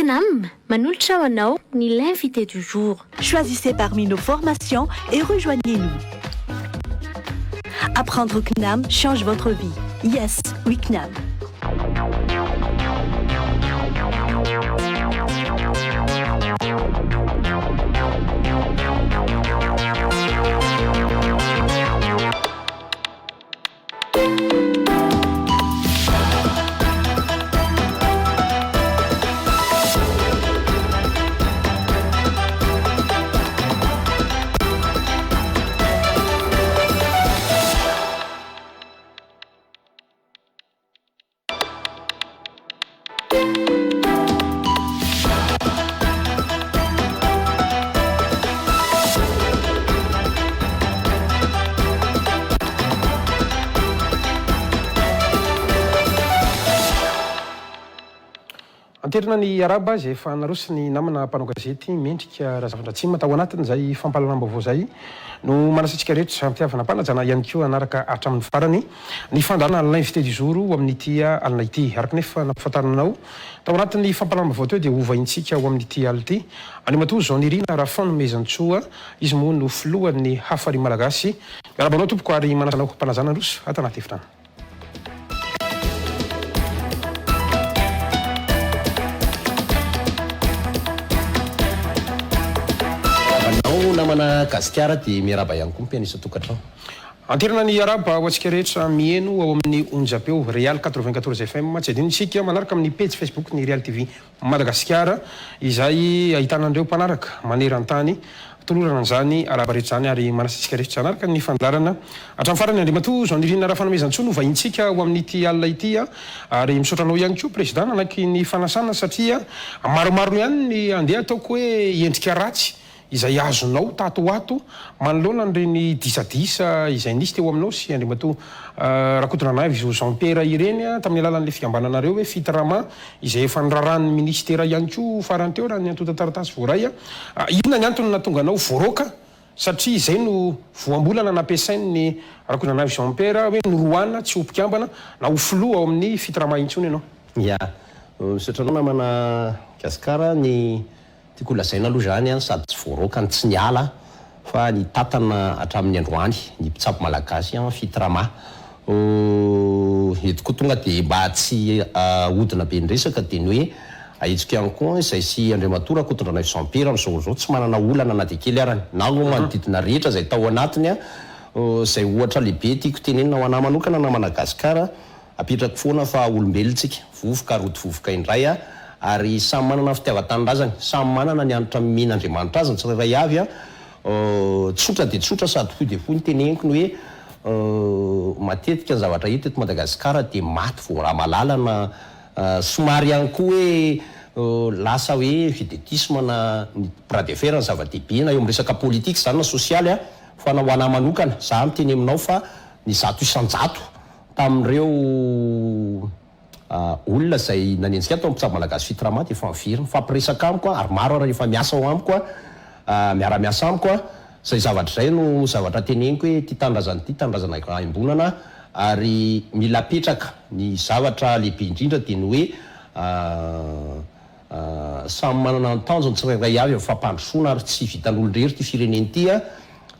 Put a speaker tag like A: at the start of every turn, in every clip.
A: CNAM, manolotra ho anao ny l'invité du jour.
B: Choisissez parmi nos formations et rejoignez-nous. Apprendre CNAM change votre vie. Yes, oui CNAM.
C: Anterina ny araba izay efa naroso ny namana mpanao gazety mendrika raha zavatra tsy matao anatiny izay fampalalambavao izay no manasantsika rehetra mitiavana mpanajana ihany koa anaraka hatramin'ny farany ny fandarana l'invité du jour amin'ity alina ity araka nefa nampafantaranao tao anatin'ny fampalalambavao teo dia ovaintsika ao amin'ity alina ity Andriamatoa Jean-Nirina Rafano Mezantsoa izy moa no filohan'ny hafary malagasy miarabanao tompoko ary manasanao mpanajana roso atanaty efitrano.
D: namana gasikara dia miaraba ihany koa mpianisa tokantrano.
C: Anterina ny araba ho antsika rehetra mieno ao amin'ny onjapeo Real 94 FM tsy adino isika manaraka amin'ny page Facebook ny Real TV Madagasikara izay ahitanandreo mpanaraka maneran-tany tolorana an'izany araba rehetra zany ary manasantsika rehetra anaraka ny fandarana hatramin'ny farany Andriamatoa Jean-Nirina Rafano Mezantsoa no vahintsika ao amin'ity alina ity ary misotranao ihany koa président anaky ny fanasana satria maromaro ihany ny andeha ataoko hoe endrika ratsy izay azonao tatoato manoloana ireny disadisa izay nisy teo aminao sy Andriamatoa rakotonanavy izy Jean-Pierre ireny tamin'ny alalan'le fikambananareo hoe fitrama izay efa niraran'ny ministera ihany koa farany teo raha ny antota taratasy voaray inona ny antony natonga anao voaroka satria izay no voambolana nampiasain'ny rakotonanavy Jean-Pierre hoe noroana tsy ho mpikambana na ho filoha ao amin'ny fitrama intsony ianao.
D: Ya misotranao namana gasikara ny tiako lazaina aloha zany sady tsy voaroka tsy niala fa ny tatana hatramin'ny androany ny mpitsabo malagasy fitrama etiko tonga dia mba tsy ahodina be nresaka dia ny hoe ahitsika ihany koa izay sy Andriamatoa Rakotondrana Jean-Pierre amin'izao tsy manana olana na dia kely arany na no manodidina rehetra izay tao anatiny izay ohatra lehibe tiako tenenina ho anahy manokana na Madagasikara apetraka foana fa olombelontsika vovoka roty vovoka indray ary samy manana fitiavan-tanindrazany samy manana ny anitra mihin'Andriamanitra azy tsirairay avy tsotra dia tsotra sady fohy dia fohy ny teneniko ny hoe matetika ny zavatra hita eto Madagasikara dia maty vao raha malalana somary ihany koa hoe lasa hoe vedetisme na ny bras de fer ny zava-dehibe na eo amin'ny resaka politika zany na sosialy fa na ho anahy manokana za miteny aminao fa ny zato isan-jato tamin'ireo olona izay nanenjika atao mpitsabo malagasy fitrama dia efa miverina fampiresaka amiko ary maro ary efa miasa ao amiko miara-miasa amiko izay zavatra izay no zavatra teneniko hoe ty tandrazana imbonana ary mila petraka ny zavatra lehibe indrindra dia ny hoe samy manana ny tanjony tsirairay avy amin'ny fampandrosoana ary tsy vitan'olon-drery ty fireneny ty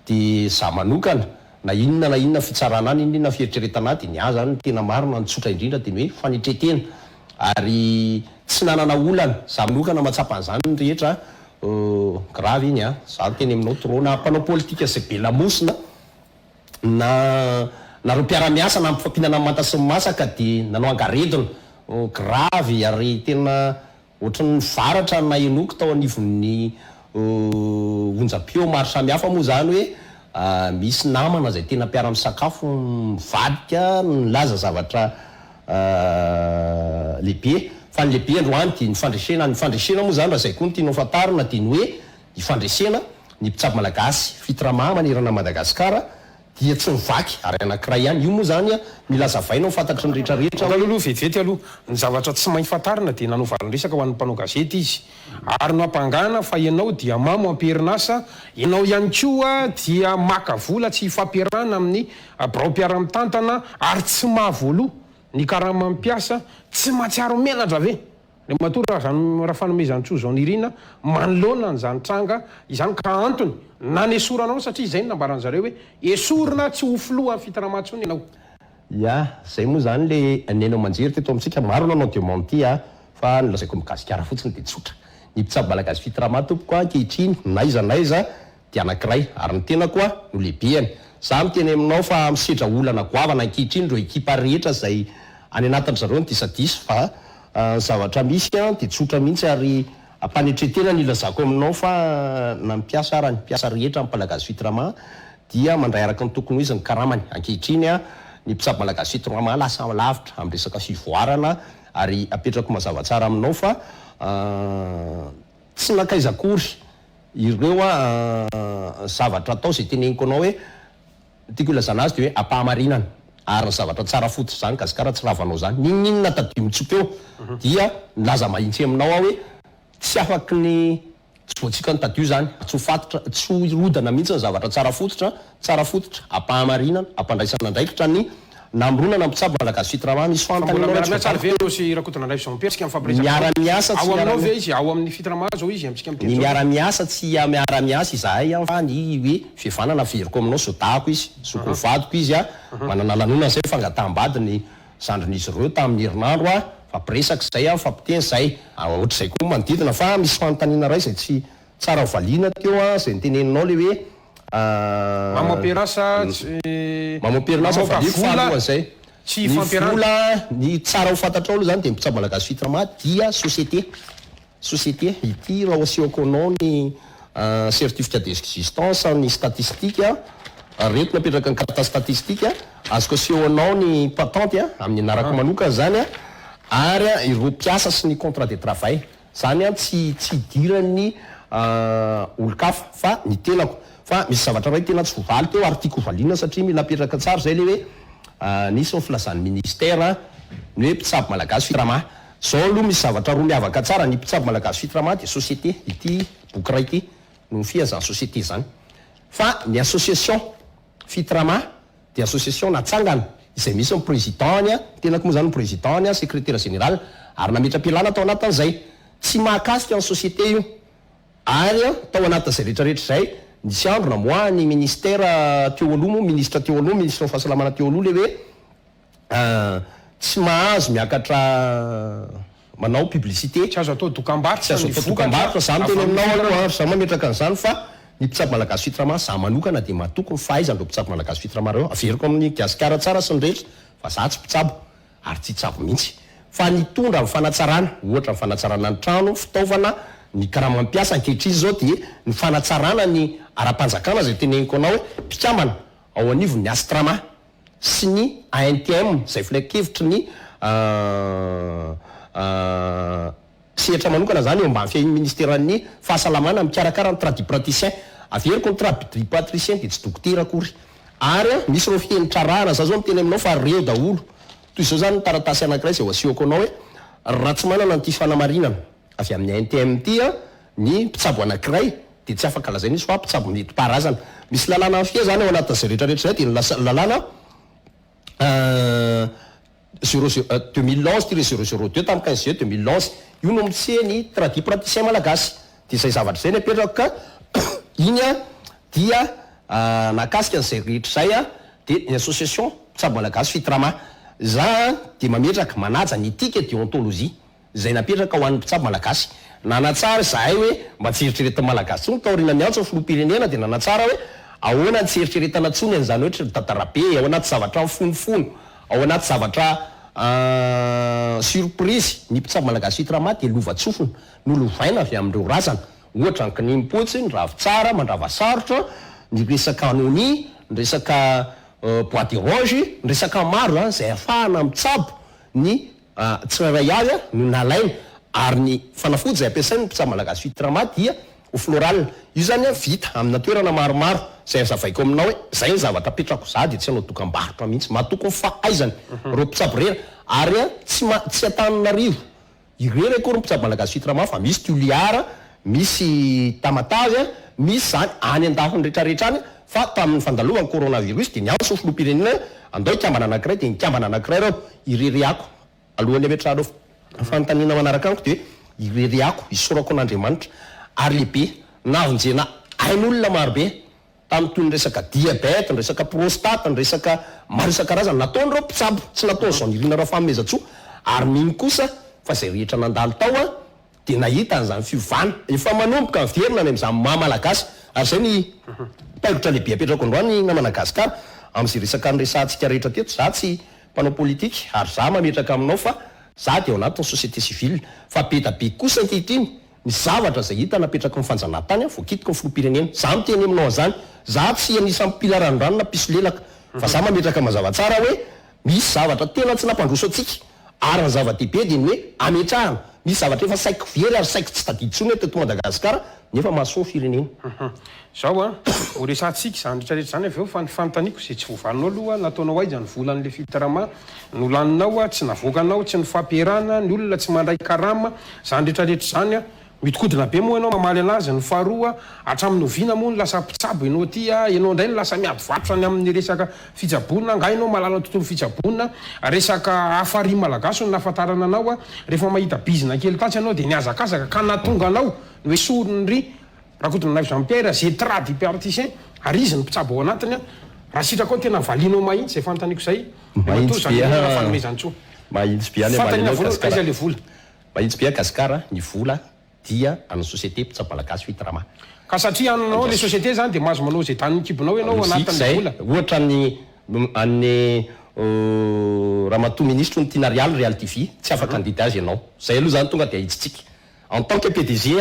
D: dia za manokana na inona fitsarana any inona fieritreretana dia ny azy zany tena marina ny tsotra indrindra dia ny hoe fanetretena ary tsy nanana olana za manokana matsapa an'izany ny rehetra gravy iny za teny aminao trop na mpanao politika izay be lamosina na reo mpiara-miasa na mpifampinana manta sy masaka dia nanao angaredona gravy ary tena ohatran'ny varatra na enoko tao anivon'ny onjam-peo maro samihafa moa zany hoe misy namana izay tena mpiara-misakafo mivadika nilaza zavatra lehibe fa ny lehibe androany dia ny fandresena moa zany raha izay koa ny tianao fantarina dia ny hoe ny fandresena ny mpitsabo malagasy fitrama manerana Madagasikara dia tsy mivaky ary anankiray ihany io moa zany mila zavaina fantatry ny rehetrarehetra
C: aloha vetivety aloha ny zavatra tsy mahay fantarina dia nanovaliny resaka ho an'ny mpanao gazety izy ary no ampangana fa ianao dia mamo amperinasa ianao ihany koa dia maka vola tsy fampiarana amin'ny barao-piara-mitantana ary tsy mahavoaloha ny karama mampiasa tsy mahatsiaro menatra ve le matora zany raha fanomezany tso zao nirina manoloana nyzany tranga izany ka antony na ny esoranao satria zay nambaran zareo hoe esorina tsy ho foloa amin'ny fitaramantsony ianao
D: ya zay moa zany le nenao manjery teto amitsika maro nanao demanty fa nilazaiko mikasikara fotsiny de tsotra ny mpitsabo malagasy fitarama tompoko ankehitriny naiza dia anankiray ary ny tena koa no lehibeany za miteny aminao fa misedra olana goavana ankehitriny reo ekipa rehetra zay any anatin' zareo ny disadisa fa zavatra misy de tsotra mihitsy ary ampanetretena ny ilazako aminao fa na mpiasa ara ny mpiasa rehetra amin'ny malagasy fitarama dia mandray araka ny tokony izy ny karamany ankehitriny ny mpitsabo malagasy fitarama lasa lavitra amin'ny resaka fivoarana ary apetrako mazava tsara aminao fa tsy nakaizakory ireo zavatra atao zay teneniko anao hoe tiako ilazana azy de hoe apahamarinana ary ny zavatra tsara fotsy zany kasikara tsy ravanao zany ninninona tadio mitsopeo dia nilaza mahitsy aminao hoe tsy afaky ny tsy voatsika ny tadio zany tsy fatotra tsy rodana mihitsy ny zavatra tsara fototra apahamarinana ampandraisana ndraikitra ny namronana mpitsabo malagasy fitarama misy
C: fantanina tsara ve sy rakotana ndray sampersika
D: miara-miasa
C: ao aminao ve izy ao amin'ny fitarama zao izy amitsika
D: ny miara-miasa tsy miara-miasa izahay fa ny hoe fivanana veriko aminao sodako izy sokovadiko izy manana lanona zay fangatahambadiny zandrin'izy ireo tamin'ny herinandro fa presaka zay fampiteny zay ohatra zay koa manodidina fa misy fanontaniana ray zay tsy tsara hovaliana teo zay niteneninao le hoe
C: mamapirasa
D: zay
C: tsy
D: fampiarana ny tsara ho fantatrao aloha zany de mpitsabo malagasy fitarama dia société ity raha asehoko anao ny certificat d'existence ny statistique reto napetraka ny carte statistique azoko aseho anao ny patente amin'ny anarako manokana zany ary ireo mpiasa sy ny contrat de travail zany tsy idiran'ny olo-kafa fa ny tenako fa misy zavatra ray tena tsy vovaly teo ary tiako hovaliana satria mila apetraka tsara zay le hoe nisy ny filazan'ny ministère ny hoe mpitsabo malagasy fitarama zao aloha misy zavatra roa miavaka tsara ny mpitsabo malagasy fitarama de société ity boky ray ity no mifia zany société zany fa ny association fitarama de association natsangana izay misy ny présidentny tenako moa zany ny présidentny secrétaire général ary nametra-pialana tao anatin'izay tsy mahakasika ny société io ary tao anatin'izay rehetrarehetra zay nisy andro na moa ny ministère teo aloha ministre teo aloha ministre ny fahasalamana teo aloha le hoe tsy mahazo miakatra manao publicité
C: tsy azo atao dokam-barotra
D: dokam-barotra za miteny aminao aloha za mametraka an'izany fa ny mpitsabo malagasy fitarama za manokana de matoko ny fahaizandreo mpitsabo malagasy fitarama reo averiko amin'ny gasikara tsara sy ny rehetra fa za tsy mpitsabo ary tsy tsabo mihitsy fa nitondra amin'ny fanatsarana ohatra ny fanatsarana ny trano fitaovana ny karamampiasa ankehitrizy zao de ny fanatsarana ny ara-panjakana zay teneniko anao hoe mpikamana ao anivony ny astrama sy ny ANTM zay filakevitry ny sehatra manokana zany eo ambany fiain'ny ministèran'ny fahasalamana mikarakara ny tradipraticien averiko ny tradipraticien de tsy dokotera akory ary misy reo fenitra rahana za zao miteny aminao fa reo daholo toy izao zany ny taratasy anankiray zay ho asehoko anao hoe raha tsy manana nyty fanamarinana avy amin'ny ANTM ty ny mpitsabo anankiray de tsy afaka lazaina izy fa mpitsabo mety-paharazana misy lalàna fia zany ao anatin'izay rehetrarehetra zay de ny lalàna 2011-002 tamin'ny 15 juillet 2011 io no mitseny tradipraticien malagasy de zay zavatra zay ny apetrako ka iny dia nakasika an'izay rehetra zay de ny association mpitsabo malagasy fitarama za de mametraka manaja ny éthique et déontologie zay napetraka ho an'ny mpitsabo malagasy nanatsara zahay hoe mba tsy eritreretina malagasy tsony taorina miantso ny filoam-pirenena de nanatsara hoe ahoana ny tsy eritreretana tsony an'izany ohatry tantarabe ao anaty zavatra mifonofono ao anaty zavatra surprise ny mpitsabo malagasy fitarama de lova-tsofina no lovaina avy amin'ireo razana ohatra ny kinimpotsy ny ravitsara mandrava sarotra ny resaka anony ny resaka bois de roge ny resaka maro zay ahafahana mitsabo ny tsirairay avy no nalaina ary ny fanafody zay ampiasainy ny mpitsabo malagasy fitarama dia ho floral io zany vita amina toerana maromaro zay azavaiko aminao hoe zay ny zavatra apetrako za de tsy hanao dokam-barotra mihitsy matoko ny fahaizany reo mpitsabo rera ary tsy atananarivo irera akory mpitsabo malagasy fitarama fa misy tuliara misy tamatavy misy zany any andafony rehetrarehetra any fa tamin'ny fandalovany coronavirus de niantso filoam-pirenena andao ikambana anankiray de nikambana anankiray reo irereako alohan'ny ametrareo fanontaniana manaraka amiko de ireriako isorako an'Andriamanitra ary lehibe navonjena ain'olona marobe tamin'ny toy ny resaka diabète, ny resaka prostate, ny resaka maro isan-karazany nataon'ireo mpitsabo tsy nataony zao nirina raha fanomezan-tsoa ary miny kosa fa zay rehetra nandalo tao a de nahita an'izany fiovana efa manomboka miverina any amin'izany maha-malagasy ary zay ny paillotra lehibe apetrako androany na Madagasikara amin'izay resaka nyresantsika rehetra teto za tsy mpanao politika ary za mametraka aminao fa za de ao anatin'ny société civile fa be da be kosa ankehitriny ny zavatra zay hita napetraka ny fanjanahantany voakitiko ny filoham-pirenena za miteny aminao an'izany za tsy anisan'ny mpilaran-drano na piso lelaka fa za mametraka mazava tsara hoe misy zavatra tena tsy nampandroso atsika ary ny zava-dehibe de ny hoe ametrahana misy zavatra efa saiko very ary saiko tsy tadidy tsony teto Madagasikara nefa mahasoa ny firenena
C: zao a ho resantsika zany rehetrarehetra zany avy eo fa ny fanontaniako zay tsy vovalinao aloha nataonao aiza ny volan'le fitarama nolaninao a tsy navoakanao tsy ny fampiarana ny olona tsy mandray karama zany rehetrarehetra zany a mitokodina be moa ianao mamaly anazy ny faharoa hatramin'ny oviana moa ny lasa mpitsabo ianao ty a ianao indray ny lasa miady vatrotra ny amin'ny resaka fitsabonina nga ianao malala tontolo fitsabonina resaka afary malagasy ny nahafantarana anao a rehefa mahita bizina kely tatsy ianao de niazakazaka ka natonga anao ny hoe sorony ry rakoto nanaivy Jean-Pierre zay trady particien ary izy ny mpitsabo ao anatiny a raha sitraka ao tena valinao mahitsy zay fanontaniako zay fanomezantsoa
D: mahitsy be any
C: fantanina vola aiza le vola
D: mahitsy be Gasikara ny vola dia amin'ny société mpitsabo-malagasy fitrama
C: ka satria anao le société zany de mahazo manao zay tany mikibonao ianao anatin'le vola
D: ohatra ny an'ny ramatoa ministre ny tiana Real TV tsy afaka candidat azy ianao zay aloha zany tonga de ahitsitsika en tant que PDG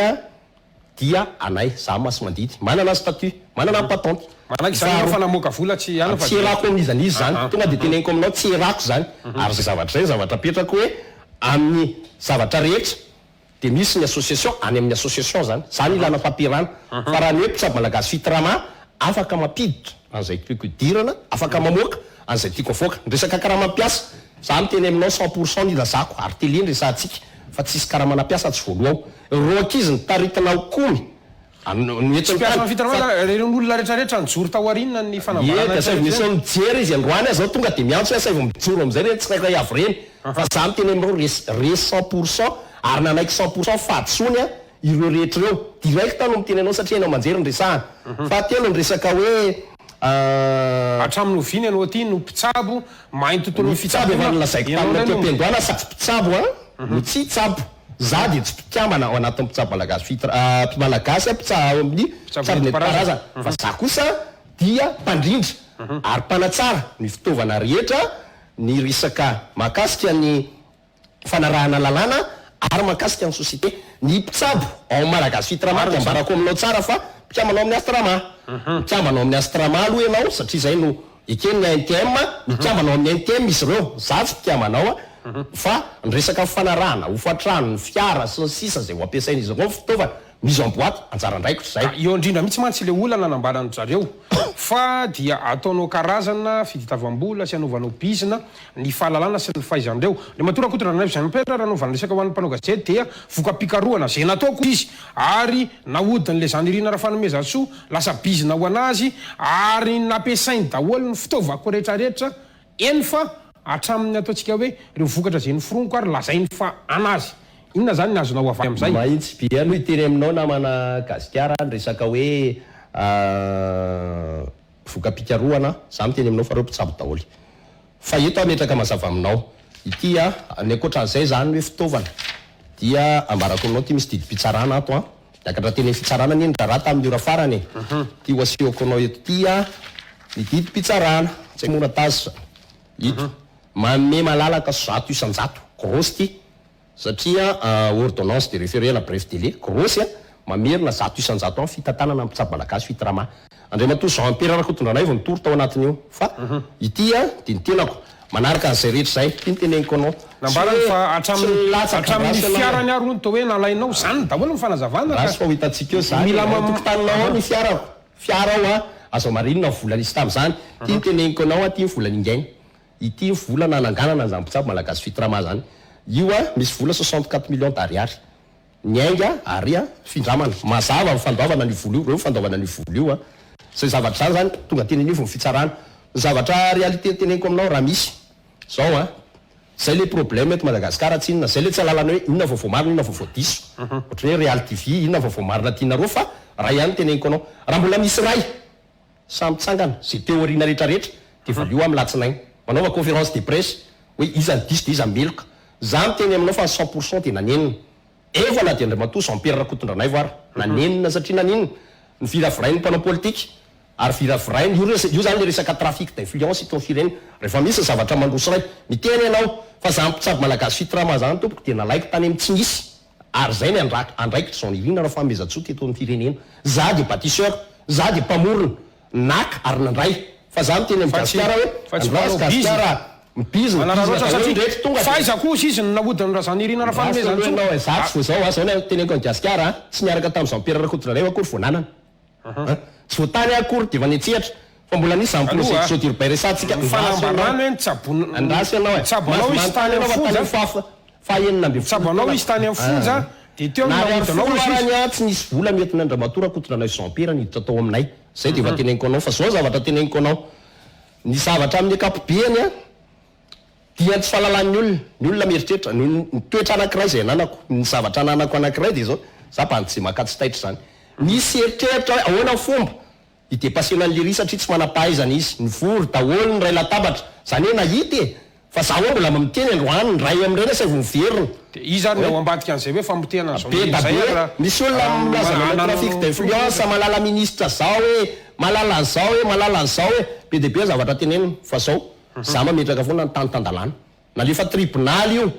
D: dia anay za masy mandidy manana statut manana patente
C: manaiky zany fa namoaka vola tsy ana fa
D: tsy erako amin'izany izy zany tonga de teneniko aminao tsy erako zany ary zay zavatra zay zavatra petrako hoe amin'ny zavatra rehetra de misy ny association any amin'ny association zany ilana fampiarana fa raha ny hoe mpitsabo malagasy fitrama afaka mampiditra an'izay tiako idirana afaka mamoaka an'izay tiako avoaka ny resaka karamam-piasa za miteny aminao 100% ny lazako ary tele ny resantsika fa tsisy karamana-piasa tsy voaloao ro ankizy ny taritinao komy
C: olona rehetrarehetra nyjoro tao arinina ny
D: fanavaranamisy mijery izy androany zao tonga de miantso asa mijoro am'izay reny tsy kaikay avy reny fa za miteny aminao re 100% ary nanaiky 100% fahatsony a ireo rehetra reo direct no miteny anao satria anao manjery ny resahana fa telo ny resaka hoe
C: hatramin'ny oviny ianao ty no mpitsabo mahay ny tontolo
D: fitsabo efa nilazaiko tamina toem-piandohana sady mpitsabo no tsy tsabo za de tsy mpitiambana ao anatin'ny mpitsabo malagasy malagasy mpitsabo amin'ny mpitsabonetikarazana fa za kosa dia mpandrindra ary mpanatsara ny fitaovana rehetra ny resaka mahakasika ny fanarahana lalàna ary mahakasika ny société ny mpitsabo ao malagasy fitrama de ambarako aminao tsara fa mpiamanao amin'ny astrama mpiamanao amin'ny astrama aloha ianao satria zay no ekeny ny ANTM mpiamanao amin'ny ANTM izy ireo za tsy mpiamanao fa ny resaka fanarahana hofatrano ny fiara sy ny sisa zay ho ampiasain'izy ireo fitaovana mise en boîte anjara andraikitra zay
C: eo indrindra mihitsy mantsy le olana nanambarany zareo fa dia ataonao karazana fitadiavam-bola sy anaovanao bizina ny fahalalana sy ny fahaizandreo le matora kotra nanaivo Jean-Pierre raha naovana resaka ho an'ny mpanao gazety dia voka-pikaroana zay nataoko izy ary nahodin'le zanirina raha fanomezantsoa lasa bizina ho anazy ary nampiasainy daholo ny fitaovako rehetrarehetra eny fa hatramin'ny ataontsika hoe reo vokatra zay ny foroniko ary lazainy fa anazy inona zany ny azonao avay am'izay
D: mahitsy be aloha iteny aminao namana Gasikara ny resaka hoe voka-pikaroana za miteny aminao fa reo mpitsabo daholo fa eto ametraka mazava aminao ity a ny ankoatran'izay zany hoe fitaovana dia ambarako aminao ty misy didy pitsarana ato a niakatra teny fitsarana ny raha tamin'ny ora farany ty ho asehoko anao eto ty a ny didy pitsarana tsy mora tazitra ito manome malalaka 100 isan-jato grosy ty satria ordonnance de référé la bref délai grosy a mamerina 100 isan-jato amin'ny fitantanana amin'ny mpitsabo malagasy fitrama andriamatoa Jean-Pierre rakotondranay vao nitory tao anatiny io fa ity a de ny tenako manaraka an'izay rehetra zay ty ny teneniko anao
C: nambarany fa hatramin'ny fiarany ary no to hoe nalainao zany daholo ny fanazavana
D: rasy fa ho hitantsika eo zany mila mamtokotaninao ny fiara ao a azo marinona vola nisy tam'zany ty ny teneniko anao a ty ny vola ningainy ity vola nananganana zany mpitsabo malagasy fitrama zany io a misy vola 64 millions d'ariary ny ainga ary a findramana mazava ny fandoavana ny vola io reo fandoavana ny vola io a zay zavatra zany tonga teny anio vo ny fitsarana zavatra réalité teneniko aminao raha misy zao a zay le problème eto Madagasikara tsy inona zay le tsy alalana hoe inona vaovao marina inona vaovao diso ohatra hoe Real TV inona vaovao marina tianareo fa raha ihany teneniko anao raha mbola misy ray samy tsangana zay théoriana rehetrarehetra de valio amin'ny latsinainy manaova conférence de presse hoe iza ny diso de iza meloka za miteny aminao fa 100% de nanenina efa na de Andriamatoa Jean-Pierre Rakotondranay voara nanenina satria nanenina ny viravirainy mpanao politika ary viravirainy io zany le resaka trafic d'influence ito firenena rehefa misy zavatra mandroso ray miteny ianao fa za mpitsabo malagasy fitrama zany tompoko de nalaiko tany amin'ny tsy nisy ary zay ny andraikitra zao nirina raha famezatsoty eto amin'ny firenena za de bâtisseur za de mpamorona naka ary nandray fa za miteny amin'ny Gasikara hoe
C: mibizina tonga faiza kosa izy nahodiny raha zany irina raha fanomezanao
D: zao zao ny teneniko ny Gasikara tsy miaraka tamin'ny Jean-Pierre Rakotondranay akory voananana tsy voatany akory de vanetsehatra fa mbola nisy zany procès d'urbain resatsika
C: fanambarana hoe tsabona
D: andrasy ianao
C: tsabonao izy tany amin'ny fonja
D: fahenina amby
C: tsabonao izy tany amin'ny fonja de teo
D: nahodinao tsy nisy vola mety n'Andriamatoa Rakotondranay Jean-Pierre niditra tao aminay zay de efa teneniko anao fa zao zavatra teneniko anao ny zavatra amin'ny akapobeany a dia tsy fahalalan'ny olona ny olona mieritreritra ny toetra anankiray zay ananako ny zavatra ananako anankiray de zao za mpanjy makatsy taitra zany misy eritreritra hoe ahoana fomba idepasena an'le ry satria tsy manam-pahaizana izy ny vory daholo ny ray latabatra zany hoe nahita e fa za hoe mbola miteny androany ny ray amin'ireny say vomiverina
C: de izy no ambadika an'izay hoe famotehana zao
D: misy olona milazana trafic d'influence malala ministre zao hoe malala an'zao hoe malala an'zao hoe be de be zavatra tenenina fa zao za mametraka foana ny tany-tandalana nalefa tribunal io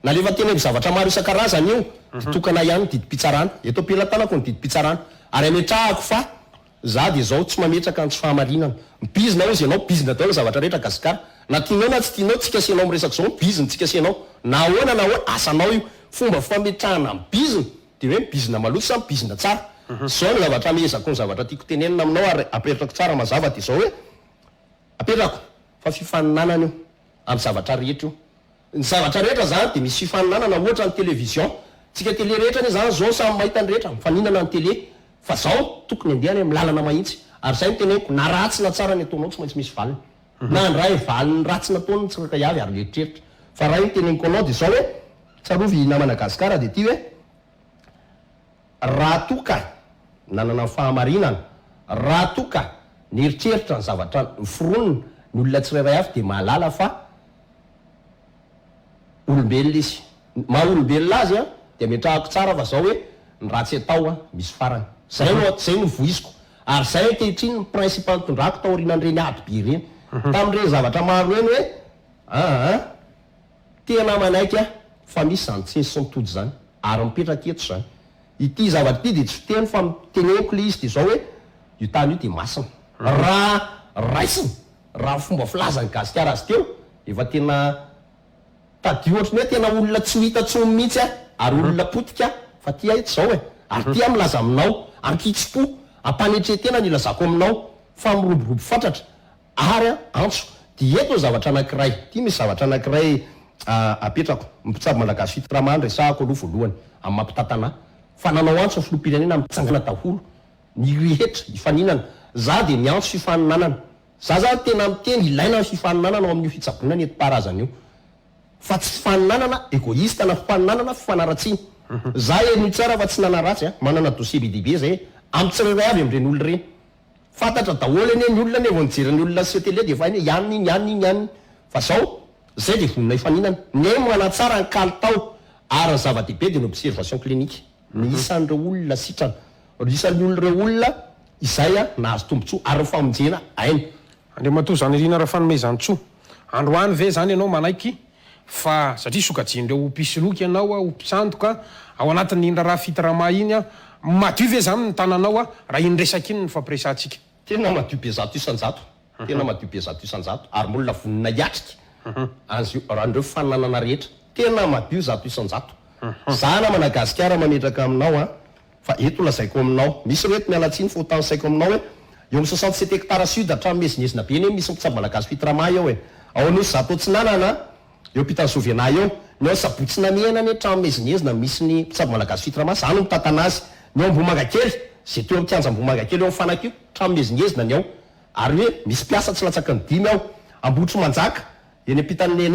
D: nalefa teny zavatra maro isan-karazany io de tokana ihany didim-pitsarana eto ampelantanako ny didim-pitsarana ary ametrahako fa za de zao tsy mametraka ny tsy fahamarinana mibizina ozy ianao bizina daholo zavatra rehetra Gasikara na tianao na tsy tianao tsika asianao miresaka zao bizina tsika asianao na ahoana na hoe asanao io fomba fametrahana mibizina de hoe mibizina maloto sa mibizina tsara zao ny zavatra mehezako ny zavatra tiako tenenina aminao ary apetrako tsara mazava de zao hoe apetrako fa fifaninanana io amin'ny zavatra rehetra io ny zavatra rehetra zany de misy fifaninanana ohatra ny télévision tsika télé rehetra ne zany zao samy mahita ny rehetra mifaninana ny télé fa zao tokony andehany milalana mahitsy ary zay niteneko na ratsy na tsara ny ataonao tsy maintsy misy valiny na andray valiny ratsy nataony tsiraka iavy ary lehitreritra fa raha iny teneniko anao de zao hoe tsarovy namana Gasikara de ty hoe raha toka nanana fahamarinana raha toka nieritreritra ny zavatra foronina ny olona tsirairay avy de mahalala fa olombelona izy maha olombelona azy a de ametrahako tsara fa zao hoe ny ratsy atao a misy farany zay no voiziko ary zay ankehitriny ny principal tondrako tao orinan'ireny ady be ireny tamin'ireny zavatra maro eny hoe tena manaiky a fa misy zany tsiny sy mitody zany ary mipetraka eto zany ity zavatra ity de tsy fiteny fa miteneko le izy de zao hoe io tany io de masina raha raisina raha fomba filazany Gasikara azy teo efa tena tadio ohatrany hoe tena olona tsy hita tsony mihitsy a ary olona potika fa tia eto zao e ary tia milaza aminao ankitsy-po ampanetretena ny ilazako aminao fa miroborobo fatratra ary antso de eto zavatra anankiray ty misy zavatra anankiray apetrako mpitsabo malagasy fitramany resahako aloha voalohany amin'ny mampitatana fa nanao antso ny filoham-pirenena mitsangana daholo ny rehetra ifaninana za de miantso fifaninanana za zany tena miteny ilaina ny fifaninanana ao amin'io fitsabonana eto parazana io fa tsy fifaninanana égoïste na fifaninanana fifanaratsiny za eny tsara fa tsy nanaratsy a manana dossier be dehibe zay amin'ny tsirairay avy amin'ireny olona reny fantatra daholo eny ny olona ane vao nijerany olona sy télé de fa iny ihany fa zao zay de vonina ifaninana ne manatsara ny kalitao ary ny zava-dehibe de ny observation clinique ny isan'ireo olona sitrana isan'ny olon'ireo olona izay a nahazo tombotsoa ary famonjena aina
C: Andriamatoa zany irina raha fanomezantsoa androany ve zany ianao manaiky fa satria sokajian'ireo pisoloky ianao a ompisandoka ao anatin'ny indra raha fitarama iny a madio ve zany ny tananao a raha iny resaka iny ny fampiresantsika
D: tena madio be zato isan-jato tena madio be zato isan-jato ary molona vonina iatrika an'ireo fananana rehetra tena madio zato isan-jato za namana Gasikara mametraka aminao a fa eto lazaiko aminao misy reto mialatsiny fa hotansaiko aminao hoe eo amin'ny 67 hectares sud hatramin'ny mezinyezina be eny misy mpitsabo malagasy fitrama eo e ao anosy zato tsinanana eo pitany soviana eo ny ao sabotsina mienany hatramin'ny mezinyezina misy ny mpitsabo malagasy fitrama zany mitantana azy ny ao ambomanga kely zay teo am'tianja ambomanga kely eo amin'ny fanak io hatramin'ny mezinyezina ny ao ary hoe misy piasa tsy latsaka ny dimy ao ambotro manjaka eny ampitan'ny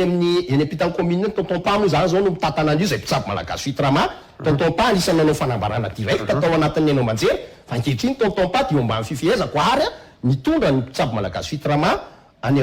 D: eny ampitan'ny commune tonton pa moa zany zao no mitatana an'io zay mpitsabo malagasy fitrama tonton pa anisany nanao fanambarana direct tatao anatin'ny hainao manjery fa ankehitriny tonton pa dio ambany fifehezako ary mitondra ny mpitsabo malagasy fitrama any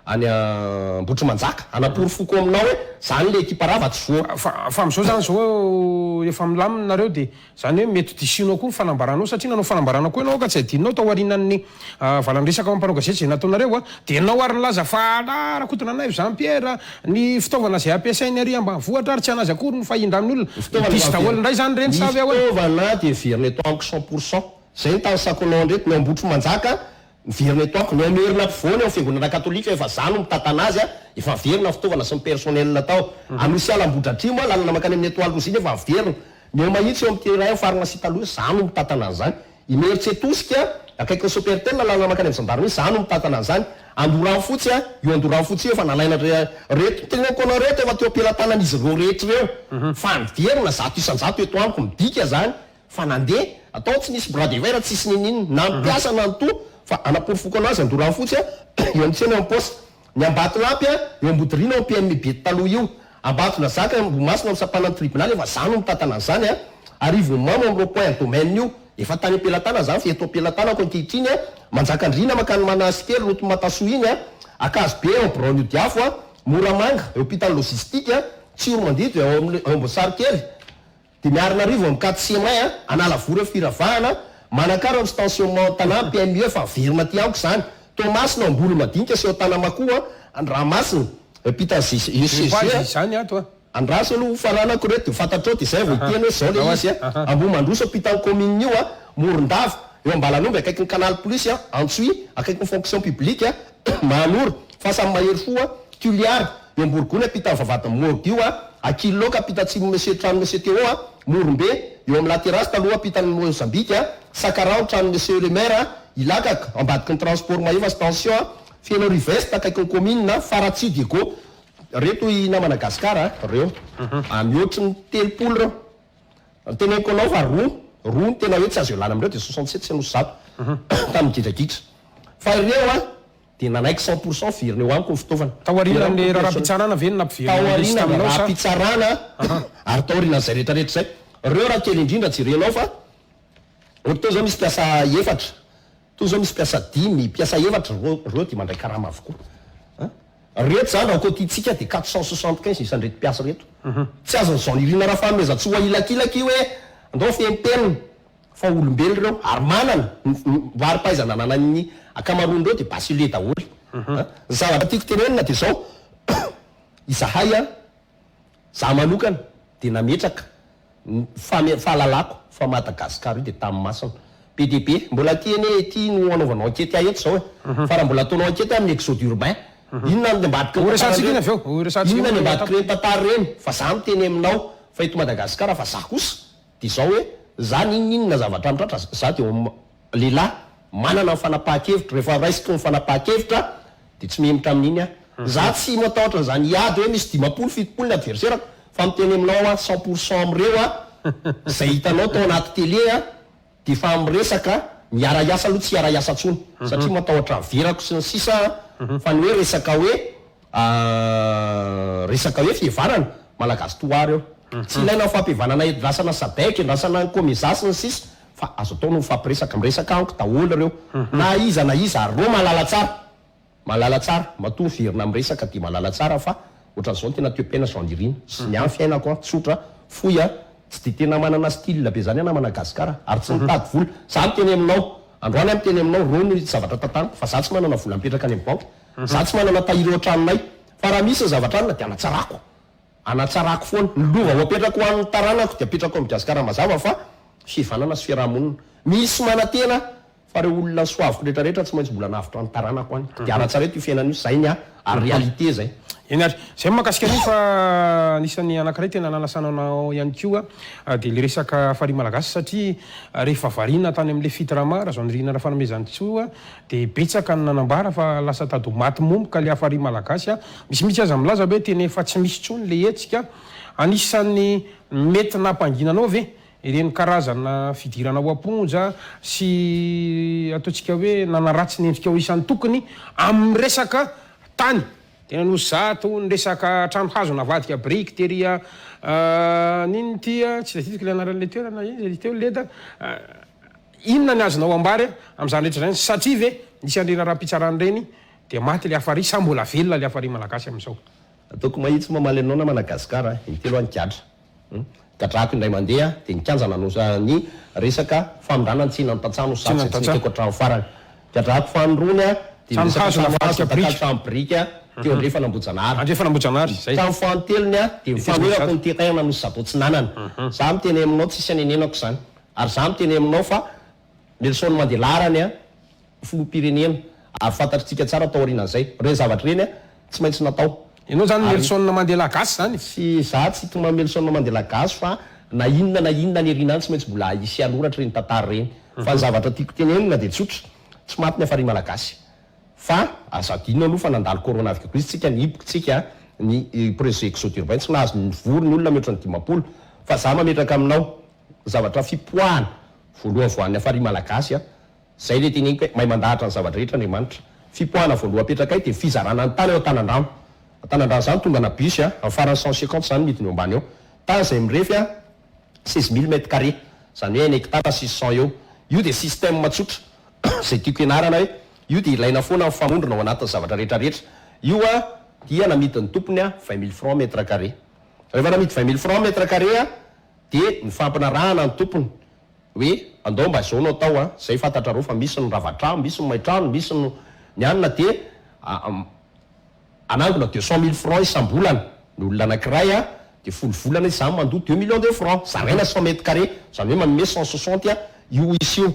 D: Botry Manjaka anapory foko aminao hoe zany le ekipa rava tsy voa
C: fa am'izao zany zao efa milamina nareo de zany hoe mety disinao koa ny fanambaranao satria nanao fanambarana koa ianao ka tsy adinao tao aorinan'ny valandresaka mampanao gazety zay nataonareo de ianao ary nilaza fa rakoto nanay Jean Pierre ny fitaovana zay ampiasainy ary ambanivohitra ary tsy anazy akory ny fahindra amin'ny olona diso daholo indray zany reny savy ao
D: fitaovana de virne toanko 100% zay ny tany sakonao ndraiky ny Botry Manjaka virne toanko ny amerina mpivoany ao fiangonana katolika efa zany mitatana azy efa verina fitaovana sy ny personnel tao anosy alambotra atrimo lalana makany amin'ny étoile rouge efa verina ny eo mahitsy eo amin'ny terrain pharmacie taloha zany mitatana an'zany imeritsetosika akaiky Sopertel lalana makany amin'ny gendarmerie zany mitatana an'zany andorany fotsy io andorany fotsy efa nalaina reto tenenako anao reto efa teo ampelantanan'izy ireo rehetra ireo fa niverina zato isanjato eto amiko midika zany fa nandeha atao tsy nisy bras de fer tsisy ninino na mpiasa na nto fa anapory foko anazy andorany fotsy eo amitsena amposte ny ambato lampy eo ambodirina ao PMB taloha io ambato lazaka Bomasina amsapana tribunal efa zany mitatana an'zany arivo mamo am'ro point domaine io efa tany ampelatana zany fa eto ampelatana ko ankehitriny Manjakandrina makany Manasikely roto Matasoa iny akazo be eo Brown io diafo Moramanga eo hôpital logistique tsiro mandidy eo Ambosary kely de miarina arivo amin'ny 4 semay Analavory firavahana manakaro amin'ny stationnement tana PME fa verina ty amiko zany Tomasina ambolo madinika sy eo Tanamakoa Andramasina hôpital UCG
C: zany ato
D: andraso aloha faranako reto fantatrao de zay vao teny hoe zao le izy Ambomandroso hôpital commune io Morondava eo Ambalanomby akaiky ny canal plus Antsui akaiky ny fonction publique Manoro fasamy mahery foa Tuliard eo Amborogony hôpital Vavata Morgue io Akilo kapitatsimo monsieur trano monsieur Théo Morombe eo amin'ny laterasy taloha hôpital Mozambique Sakarao trano monsieur le maire Ilakaka ambadiky ny transport mahefa station Fianao Riveste akaiky ny commune Faratsi Diego reto ina Madagasikara reo mihoatry ny telopolo reo teneniko anao fa roa ny tena hoe tsy azo ialana amindreo de 67 sy anosy zato tamin'ny gidragitra fa ireo de nanaiky 100% virina eo amiko ny fitaovana
C: taoarinan'ny raha-pitsarana ve
D: taoarina raha-pitsarana ary taoarina zay rehetrarehetra zay reo raha kely indrindra jerenao fa to zao misy piasa efatra to zao misy piasa 10 piasa efatra reo de mandray karama avokoa reto zany raha kotitsika de 475 isandreto piasa reto tsy azon'izao nirina raha fanomeza tsy ho ilakilaky hoe andao fempelina fa olombelo reo ary manana varim-pahaizana nanan'ny akamaroany reo de basile daholy zavatra tiako tenenina de zao izahay za manokana de nametraka fahalalako fa Madagasikara io de tamin'ny masina PDP mbola tiany ty no anaovanao ankety eto zao fa raha mbola ataonao ankety amin'ny exode urbain inona ny ambadika
C: resatsika aveo
D: inona ny ambadika reny tantara reny fa za miteny aminao fa eto Madagasikara fa za kosa de zao hoe zany inona zavatra mitratra za de lehilahy manana ny fanapahan-kevitra rehefa raisiko ny fanapahan-kevitra de tsy mihemitra amin'iny za tsy matahotra zany iady hoe misy 10-70 ny adversaire fa miteny aminao 100% am'ireo zay hitanao tao anaty télé de fa miresaka miara-iasa aloha tsy iara-iasa tsony satria matahotra verako sy ny sisa fa ny hoe resaka hoe fihevanana malagasy toary eo tsy ilaina fampihevanana endrasana sabaiky endrasana komizasy ny sisa fa azo atao no mifampiresaka miresaka amiko daholo reo na iza ary reo malala tsara mato verina miresaka de malala tsara fa ohatran'izao tena teopena zandirina sy ny amin'ny fiainako tsotra foy tsy de tena manana style be zany na Madagasikara ary tsy mitady vola za miteny aminao androany miteny aminao ro ny zavatra tantarako fa za tsy manana vola mipetraka any amin'ny banky za tsy manana tahiry ao tranonay fa raha misy zavatra anina de anatsarako foana ny lova apetrako ho an'ny taranako de apetrako amin'ny Madagasikara mazava fa fihevanana sy fiarahamonina misy manatena fa reo olona soaviko rehetrarehetra tsy maintsy mbola navitra ny taranako any de aratsareto io fiainana io zay ny ary réalité zay
C: eny ary zay mahakasika an'io fa anisan'ny anankiray tena nanasananao ihany koa de le resaka farihy malagasy satria rehefa variana tany amin'le fitrama raha zao nirina raha fanomezany tsoa de betsaka ny nanambara fa lasa tady maty momboka le farihy malagasy misy aza milaza hoe tena efa tsy misy tsony le etsika anisan'ny mety nampanginanao ve ireny karazana fidirana ho amponja sy ataontsika hoe nanaratsy ny endrika ho isan'ny tokony amin'ny resaka tany tena no zato nyresaka trano hazo navadika brique teria niny tia tsy tatitika le anaran'le toerana izy teo leda inona ny azonao ambary am'izany rehetra zany satria ve nisy andrena raha-pitsarany reny de maty le afary sa mbola velona le afary malagasy am'izao
D: ataoko mahitsy mamaly anao na Madagasikara intelo any gadra gadrako indray mandeha de nikanjana ny resaka famindranantsina ny tantsano satsiko trano farany gadrako fanirony de trano brika teo andre fanambojanary
C: andre fanambojanary zay
D: trano fantelony de mifanoerako ny terrain no zato tsinanana za miteny aminao tsisy anenenako zany ary za miteny aminao fa Nelson Mandela rany filoham-pirenena ary fantatritsika tsara tao aorianan'izay reny zavatra reny tsy maintsy natao
C: ianao zany Nelson Mandela gasy zany
D: sy za tsy toma Nelson Mandela gasy fa na inona ny arina any tsy maintsy mbola isy aloratra reny tantara reny fa ny zavatra tiako tenenina de tsotra tsy maty ny afary malagasy fa azadino aloha fa nandalo coronavirus tsika nihibokytsika ny président exoturbain tsy nahazo ny vory ny olona mihoatra ny 10 fa za mametraka aminao zavatra fipoahana voalohany voan'ny afary malagasy zay le teneniko hoe mahay mandahatra ny zavatra rehetra Andriamanitra fipoahana voalohany apetraka de fizarana ny tany eo Tanandrano zany tonga na bus amin'ny farany 150 zany midiny ambany eo tany zay mirefy 16000 mètres carrés zany hoe 1 hectare 600 eo io de système matsotra zay tiako ianarana hoe io de ilaina foana famondrona ao anatin'ny zavatra rehetrarehetra io dia namidin'ny tompony 20 000 francs mètre carré rehefa namidy 20 000 francs mètre carré de mifampinarahana ny tompony hoe andao mba zao no atao zay fantatrareo fa misy ny ravatrano misy ny maitrano misy ny anina de anangona 200 000 francs isam-bolana ny olona anankiray de folo volana izy zany mandoa 2 millions de francs zaraina 100 mètres carrés zany hoe manome 160 io isy io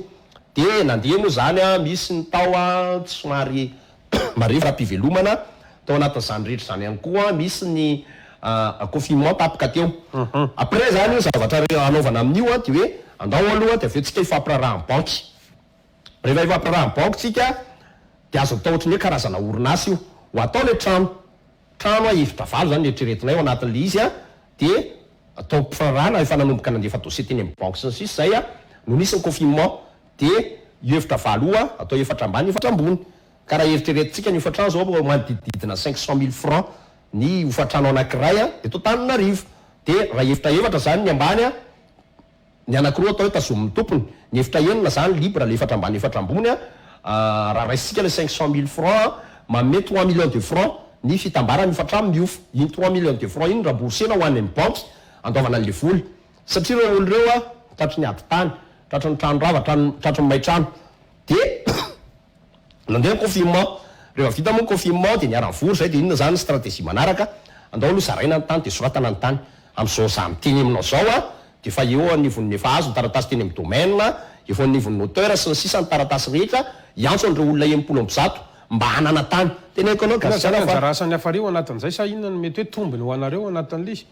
D: de nandeha moa zany misy ny tao tsy somary marefo raha-pivelomana tao anatin'izany rehetra zany ihany koa misy ny confinement tapaka teo après zany io zavatra anaovana amin'io de hoe andao aloha de aveo tsika ifampiraraha ny banky rehefa ifampiraraha ny banky tsika de azo atao ohatrany hoe karazana orinasy io ho atao le trano efitra valo zany eritreretinay ao anatin'le izy de atao mpifanarahana efa nanomboka nandefa dossier teny amin'ny banque sy ny sisa zay no nisy ny confinement de io efitra valo atao efatra ambany efatra ambony ka raha eritreretintsika ny ofatrano zao manodididina 500 000 francs ny ofatrano anankiray de to Tananarivo de raha efitra zany ny ambany ny anankiroa atao hoe tazomin'ny tompony ny efitra enina zany libre le efatra ambany efatra ambony raha raisitsika le 500 000 francs manome 3 millions de francs ny fitambarany ofatrano miofa iny 3 millions de francs iny raha borsena ho an'ny banque andaovana an'le voly satria reo olo reo tratry ny ady tany tratry ny trano rava tratry ny maitrano de nandeha ny confinement rehefa vita moa ny confinement de niara vory zay de inona zany stratégie manaraka andao aloha zaraina ny tany de soratana ny tany am'izao za miteny aminao zao de fa eo anivon'ny efa azo ny taratasy teny amin'ny domaine eo anivon'ny auteur sy ny sisa ny taratasy rehetra iantso an'ireo olona 70 mba hanana tany teneko anao
C: anjara asan'ny afario anatin'izay sa inona no mety hoe tombony ho anareo anatin'le izy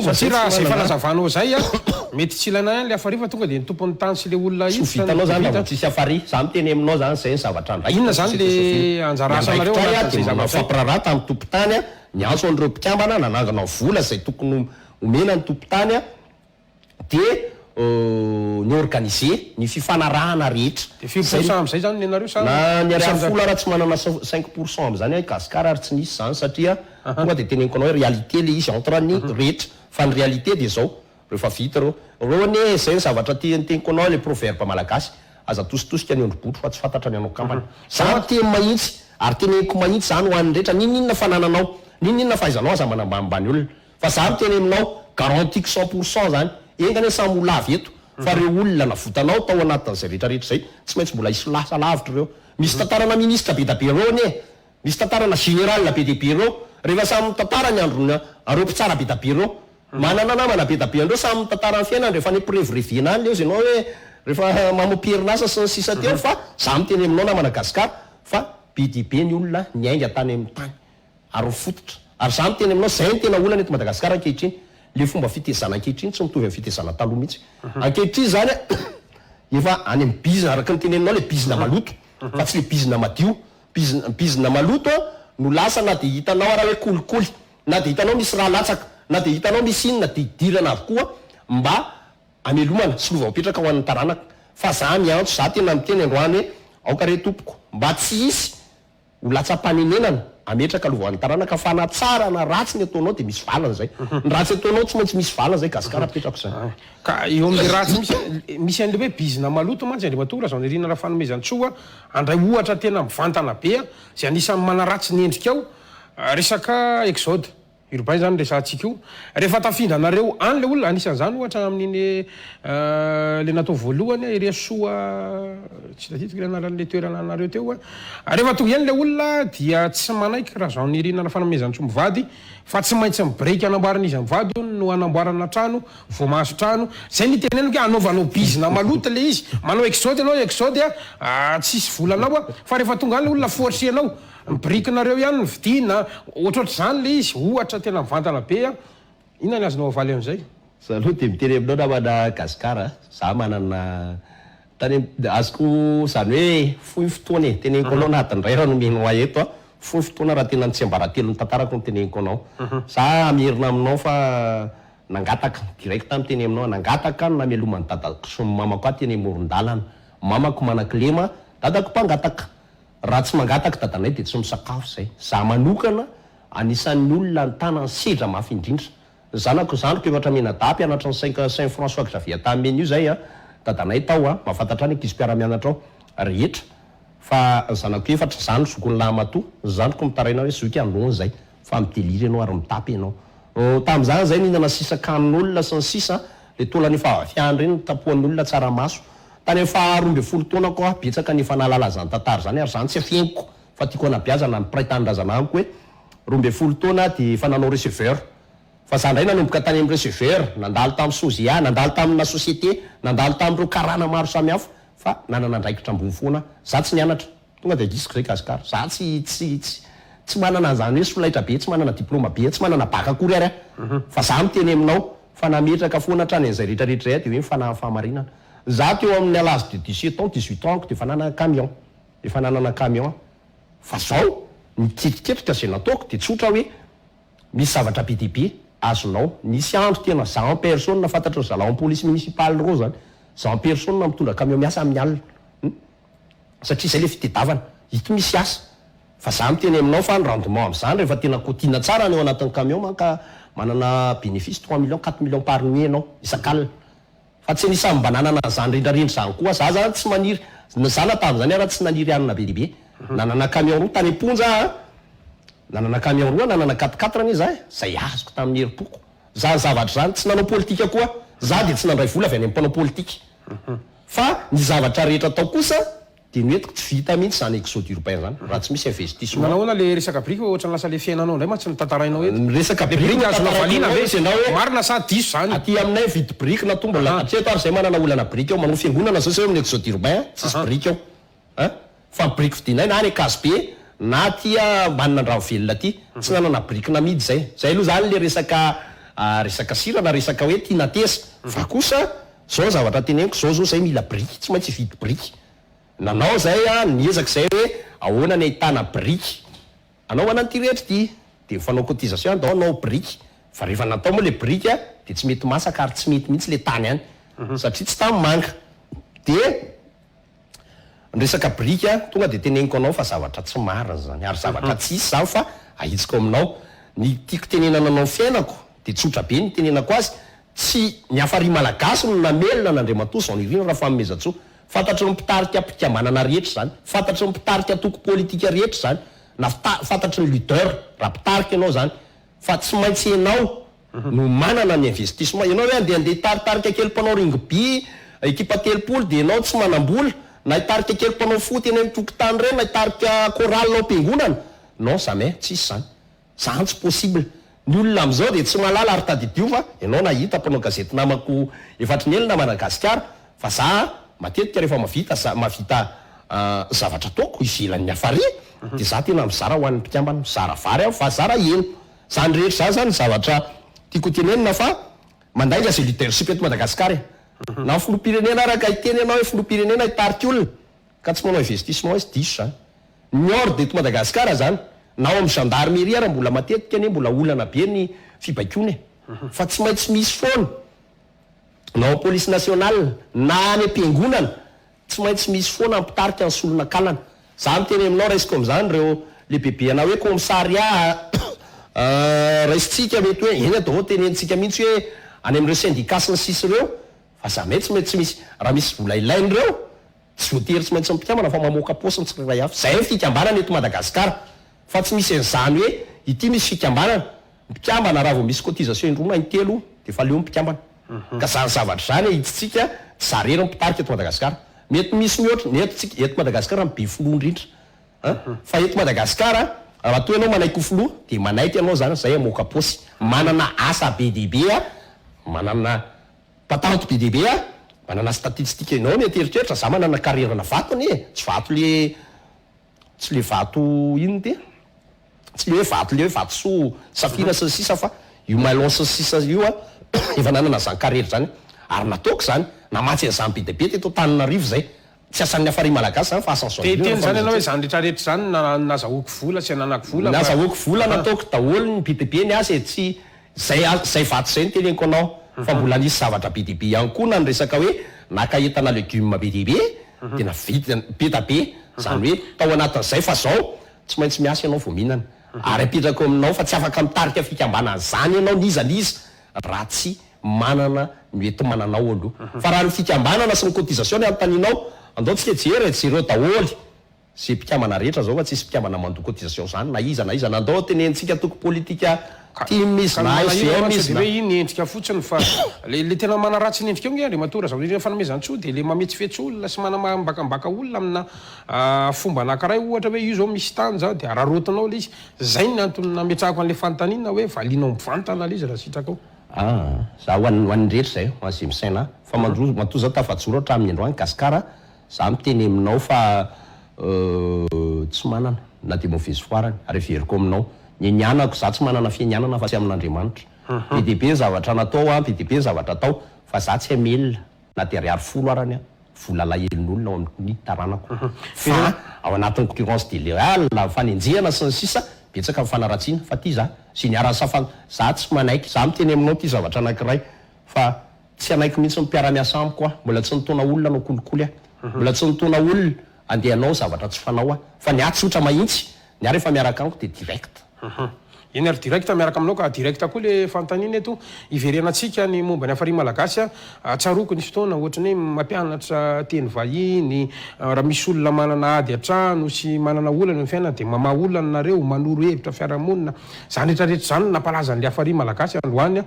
C: satria raha zay fanazavanao zay mety tsy ilaina ihany le afary fa tonga de ny tompon'ny tany sy le olona
D: vitanao zany raha tsisy afary za miteny aminao zany zay ny zavatra
C: inona zany le anjara asanareo
D: fampiraraha tamin'ny tompo tany ny antso an'ireo mpikambana nanangana vola zay tokony omena ny tompo tany de ny organiser ny fifanarahana rehetra
C: de 5% am'izay zany ny anareo sa
D: na ny ariary fola raha tsy manana 5% am'zany gasikara ary tsy nisy zany satria tonga de teneniko anao hoe réalité le izy entre ny rehetra fa ny réalité de zao rehefa vita reo ne zay ny zavatra teniko anao le proverbe malagasy aza tositosika ny ondrobotro fa tsy fantatra ny anao kambana za teny mahitsy ary teneniko mahitsy zany ho an'ny rehetra ninninona fanananao ninninona fahaizanao aza manambanimbany olona fa za miteny aminao garantiako 100% zany engany samy ho lavy eto fa reo olona navotanao tao anatin'izay rehetrarehetra zay tsy maintsy mbola isy lasa lavitra reo misy tantarana ministre be da be reo ne misy tantarana général be de be reo rehefa samy mitantara ny androny areo mpitsara be da be reo manana namana be da be andreo samy mitantara ny fiainana rehefa ny prévrevena any leo zanao hoe rehefa mamopierinasa sy ny sisa teo fa za miteny aminao namana gasikara fa be de be ny olona ny ainga tany amin'ny tany ary fototra ary za miteny aminao zay ny tena olana eto Madagasikara ankehitriny le fomba fitezana ankehitriny tsy mitovy amin'ny fitezana taloha mihitsy ankehitriny zany efa any amin'ny bizina araka ny teneninao le bizina maloto fa tsy le bizina madio bizina maloto no lasa na de hitanao raha hoe kolikoly na de hitanao misy raha latsaka na de hitanao misy inona de idirana avokoa mba amelomana sy lova mipetraka ho an'ny taranaka fa za miantso za tena miteny androany hoe aoka re tompoko mba tsy hisy ho latsa-panenenana ametraka alohan'ny taranaka fa na tsara na ratsy ny ataonao de misy valana zay ny ratsy ataonao tsy maintsy misy valana zay gasikara apetrako zany
C: ka eo amin'ny ratsy misy an'le hoe bizina maloto mantsy andriamatora zao nirina raha fanomezan-tsoa andray ohatra tena mivantana be zay anisan'ny manaratsy ny endrika ao resaka exode urbain zany resantsika io rehefa tafindra anareo any le olona anisan'izany ohatra amin'iny le natao voalohany iria soa tsy taditiko le anaran'le toerana anareo teo rehefa tonga ihany le olona dia tsy manaiky raha zao nirina raha fanomezan-tso mivady fa tsy maintsy mibreky anamboarana izy mivady no anamboarana trano vao mahazo trano zay ny teneniko hoe anaovanao bizina maloto le izy manao exode anao exode tsisy volanao fa rehefa tonga any le olona foatrianao mibirikinareo ihany ny vidina ohatroatra zany le izy ohatra tena mivantana be inona ny azonao avaly am'izay
D: zaloha de miteny aminao namana gasikara za manana tany azoko zany hoe fohy fotoana e teneniko anao natiny ray raha nomeno a eto fohy fotoana raha tena tsy ambaratelo ny tantarako ny teneniko anao za mierina aminao fa nangataka direct miteny aminao nangataka namelomany dadako sy mamako a teny moron-dalana mamako manan-kilema dadako mpangataka raha tsy mangataka dadanay de tsy misakafo zay za manokana anisan'ny olona ny tanany sedra mafy indrindra zanako efatra menadapy anatra ny saint François Xavier tameny io zay dadanay tao mahafantatra any kisy mpiara-mianatra ao rehetra fa zanako efatra zany zokony lamato zandriko mitaraina hoe zoky androany zay fa mideliry ianao ary mitapy ianao tam'zany zay nihinana sisakan'olona sy ny sisa le tolany fahavafiandry iny tapoan'olona tsaramaso tany efa 12 taona koa betsaka ny fanalala zany tantara zany ary zany tsy afieniko fa tiako anabiazana ny praitandrazana amiko hoe 12 taona de fananao receveur fa za ndray nanomboka tany amin'ny receveur nandalo tamin'ny sozia nandalo tamina société nandalo tamin'ireo karana maro samihafa fa nanana andraikitra ambony foana za tsy nianatra tonga de disiko zay gasikara za tsy manana zany hoe solaitra be tsy manana diplôma be tsy manana baka akory ary fa za miteny aminao fa nametraka foana trany an'izay rehetrarehetra zay de hoe fahamarinana za teo amin'ny à l'âge de 17 ans 18 ans de fananana camion efa nanana camion fa zao miketriketrika zay nataoko de tsotra hoe misy zavatra be dehibe azonao nisy andro tena za en personne nafantatra ny zala en police municipale reo zany za en personne mitondra camion miasa amin'ny alina satria zay le fitedavana hito misy asa fa za miteny aminao fa ny rendement am'zany rehefa tena kotina tsara ny eo anatin'ny camion manka manana bénéfice 3 millions 4 millions par nuit anao isan-kalina fa tsy nisy mba nanana zany rendrarendry zany koa za zany tsy maniry zana tamin'izany raha tsy naniry anina be dehibe nanana camion roa tany amponja nanana camion roa nanana 4-4 anie za zay azoko tamin'ny herim-poko za zavatra zany tsy nanao politika koa za de tsy nandray vola avy any am'mpanao politika fa ny zavatra rehetra atao kosa de noetiko tsy vita mihitsy zany exode urbain zany raha tsy misy investissement
C: manahoana le resaka briky ohatra lasa le fiainanao ndray ma tsy nitatarainao eto
D: resaka
C: briky azona valina ve marina sa diso zany
D: aty aminay vidy briky na tomba hatreto ary zay manana olana briky ao manao fiangonana zao zay amin'ny exode urbain tsisy briky ao fa briky fidinay na any Kasbe na tia manana andravo velona aty tsy nanana briky namidy zay aloha zany le resaka sira na resaka hoe tia natesa fa kosa zao zavatra teneniko zao zay mila briky tsy maintsy vidy briky nanao zay niezaka zay hoe ahoana ny ahitana briky anao ananty rehetra ty de fanao cotisation andao anao briky fa rehefa natao moa le briky de tsy mety masaka ary tsy mety mihitsy le tany any satria tsy tamy manga de resaka briky tonga de teneniko anao fa zavatra tsy marina zany ary zavatra tsisy zany fa ahitsiko aminao ny tiako tenenana anao fiainako de tsotra be ny tenenako azy tsy niafary malagasy no namelona n'Andriamantoa zao nirina raha fanomezan-tsoa fantatry ny mpitarika mpikambanana rehetra zany fantatry ny mpitarika toko politika rehetra zany na fantatry ny leader raha mpitarika ianao zany fa tsy maintsy ianao no manana ny investissement ianao hoe andeha taritarika kely mpanao rugby ekipa telopolo de ianao tsy manam-bola na hitarika kely mpanao foty eny amin'ny tokotany reny na hitarika choral nao am-piangonana non jamais tsisy zany zany tsy possible ny olona am'izao de tsy malala ary tadidio fa ianao nahita mpanao gazety namako efatry ny elona Madagasikara fa za matetika rehefa mavita zavatra ataoko ivelan'ny hafaria de za tena mizara ho an'ny mpikambana mizara vary aho fa zara eno zany rehetra za zany zavatra tiako tenenina fa mandainga zay leadership eto Madagasikara na filoham-pirenena araka hiteny ianao hoe filoham-pirenena hitarika olona ka tsy manao investissement izy diso zany ny ordre eto Madagasikara zany na ao amin'ny gendarmerie ara mbola matetika anie mbola olana be ny fibaikony fa tsy maintsy misy foana na ao police nationale na any am-piangonana tsy maintsy misy foana ampitarika ny solona kalana za miteny aminao raisiko am'zany reo le bebeana hoe komisaria raisitsika mety hoe eny atao tenentsika mihitsy hoe any am'ireo syndicasy sisy ireo fa za mety tsy misy raha misy vola ilainy ireo tsy voatery tsy maintsy mipikambana fa mamoaka posiny tsirairay hafa zay fikambanana eto Madagasikara fa tsy misy an'izany hoe ity misy fikambanana mpikambana raha vao misy cotisation indrona intelo de fa leo mpikambana ka zany zavatra zany hitsitsika zarena mpitarika eto Madagasikara mety misy mihoatra netsika eto Madagasikara be filoha indrindra fa eto Madagasikara raha toa ianao manaiky filoha de manaiky ianao zany zay amoaka posy manana asa be dehibe manana patente be dehibe manana statistique ianao mety eritreritra za manana carrière-na vatony tsy vato le tsy le vato ino de tsy le hoe vato so safira sy sisa fa io malonce sisa io efa nanana zany carrière zany ary nataoko zany namatsy azany be dehibe teto Tananarivo zay tsy asan'ny afary malagasy zany fa asanso
C: teny zany ianao hoe zany rehetrarehetra zany nazahoako vola tsy nanako vola
D: nazahoako vola nataoko daholo ny be dehibe ny azy tsy zay vato zay ny teneniko anao fa mbola nisy zavatra be dehibe ihany koa na ny resaka hoe nakaentana légume be dehibe de navita be tabe zany hoe tao anatin'izay fa zao tsy maintsy miasa ianao vao mihinana ary apetrako aminao fa tsy afaka mitarika fikambanana zany ianao nizaniza raha tsy manana ny eto mananao aloha fa raha ny fikambanana sy ny cotisation ny anotaninao andaontsika jereo daholy sy mpikambana rehetra zao fa tsisy mpikambana mandoa cotisation zany na iza nandao tenentsika toko politika timisy
C: hoe iny endrika fotsiny fa le tena manaratsy ny endrika io nge matora za fanomezantsoa de le mametsifetsy olona sy manambakambaka olona amina fomba anankiray ohatra hoe io zao misy tany zao de ararotinao le izy zay ny antony nametrahako an'le fanontaniana hoe valinao mivantana le izy raha sitraka ao
D: za hoan'ny rehetra zay hoazy misaina fa matoa zao tafajoro hatramin'ny androany gasikara za miteny aminao fa tsy manana na de mauvais foirany ary veriko aminao nianako za tsy manana fianianana fa tsy amin'Andriamanitra be dehibe zavatra natao be dehibe zavatra atao fa za tsy amelona na de ariary folo arany vola lahelin'olona ao amin'ny taranako fa ao anatin'ny concurrence déloyale fanenjehana sy ny sisa betsaka mifanaratsiana fa ty za sy niarany safa za tsy manaiky za miteny aminao ty zavatra anankiray fa tsy anaiky mihitsy mipiara-miasa amiko mbola tsy nitona olona anao kolikoly mbola tsy nitona olona andehanao zavatra tsy fanao fa niatsotra mahitsy niary efa miaraka amiko de direct
C: eny ary direct miaraka aminao ka direct koa le fanontaniana eto iverenatsika ny momba ny afary malagasy tsaroko ny fotoana ohatrany hoe mampianatra teny vahiny raha misy olona manana ady atrano sy manana olana ny fiainana de mama olana nareo manoro hevitra fiarahamonina zany rehetrarehetra zany nampalaza n'le afary malagasy androany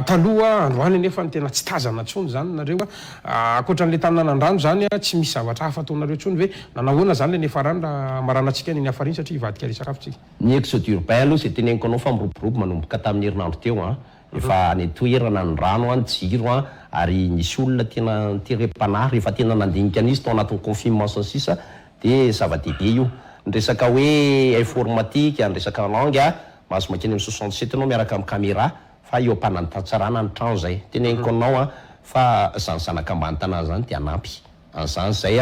C: taloha androany nefa ny tena tsy tazana tsony zany nareo akoatran'le tanànan-drano zany tsy misy zavatra hafa ataonareo tsony hoe nanahoana zany le nefarany raha maranatsika ny afariny satria ivadika le sakafotsika
D: ny exode urbain aloha zay teneniko anao fa miroborobo manomboka tamin'ny herinandro teo efa netoerana ny rano ny jiro ary nisy olona tena terepanahy rehefa tena nandinika an'izy tao anatin'ny confinement sy ny sisa de zava-dehibe io ny resaka hoe informatique ny resaka langue mahazo makeny amin'ny 67 anao miaraka amin'ny caméra fa eo ampanantatsarana ny trano zay teneniko anao fa zany zanaka ambany tanàna zany de anampy an'izany zay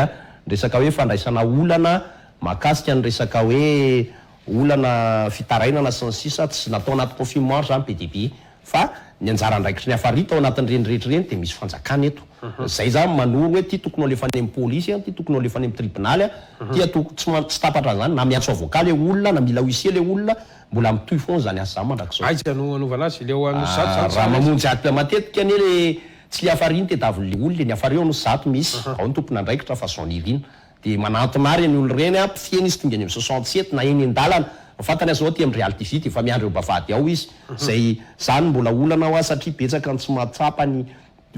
D: resaka hoe fandraisana olana mahakasika ny resaka hoe olana fitarainana sy ny sisa tsy natao anaty confinement zany be dehibe fa ny anjara andraikitry ny afary tao anatin'ireny rehetra reny de misy fanjakana eto zay zany manoro hoe ty tokony alefa any amin'ny polisy ty tokony alefa any amin'ny tribunaly ty tsy tapatra zany na miantso avocat le olona na mila huissier le olona mbola mitoy foana zany asa zany mandrakzao
C: aiza novan'azy le
D: raha mamonjy aty matetika ane le tsy le afary iny tedaviny le olona ny afary eo no zato misy ao ny tompony andraikitra fa zao nirina de manantonary ny olo reny mpifieny izy tonga any amin'ny 67 na eny an-dalana fantany azy zao ty amin'ny reality vity efa miandro bavady ao izy zay zany mbola olana ao satria betsaka ny tsy mahatsapa ny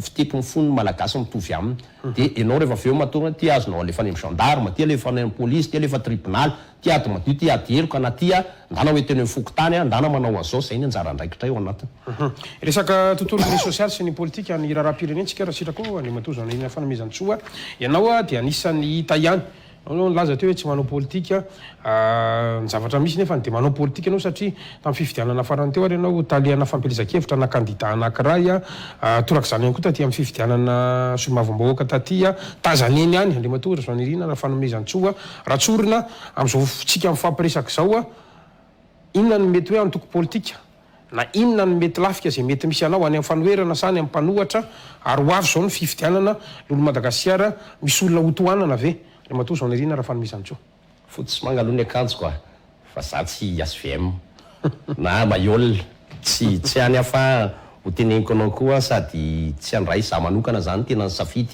D: fitepony fony malagasy mitovy aminy de ianao rehefa aveo matonga ty azonao alefa any amin'ny gendarme ty alefa any amin'ny police ty alefa tribunal ty ady madio ty ady heroka na ty ndana hoe teny fokotany ndana manao an'izao zay ny anjara andraikitra eo anatiny
C: resaka tontolo social sy ny politika ny raharaha-pirenentsika raha sitrako andrimatozo iny fanomezantsoa ianao dia anisan'ny hita ihany laza teo hoe tsy manao politika ny zavatra misy nefa de manao politika anao satria tamin'ny fifidianana farany teo ary ianao taliana fampelezakevitra na kandida anankiray toraka zany ihany koa taty amin'ny fifidianana somavombahoaka taty tazaneny any andrimatory zao nirina raha fanomezantsoa raha tsorina am'izao tsika mifampiresaka zao inona ny mety hoe antoko politika na inona ny mety lafika zay mety misy anao any amin'ny fanoherana sany amin'ny mpanohatra ary ho avy zao ny fifidianana lolo Madagasikara misy olona hotoanana ve le matoa zao nirina raha fanomezantsoa
D: fotsy manga aloha ny akanjo koa fa za tsy SVM na Mayol tsy any afa ho teneniko anao koa sady tsy andray za manokana zany tena safidy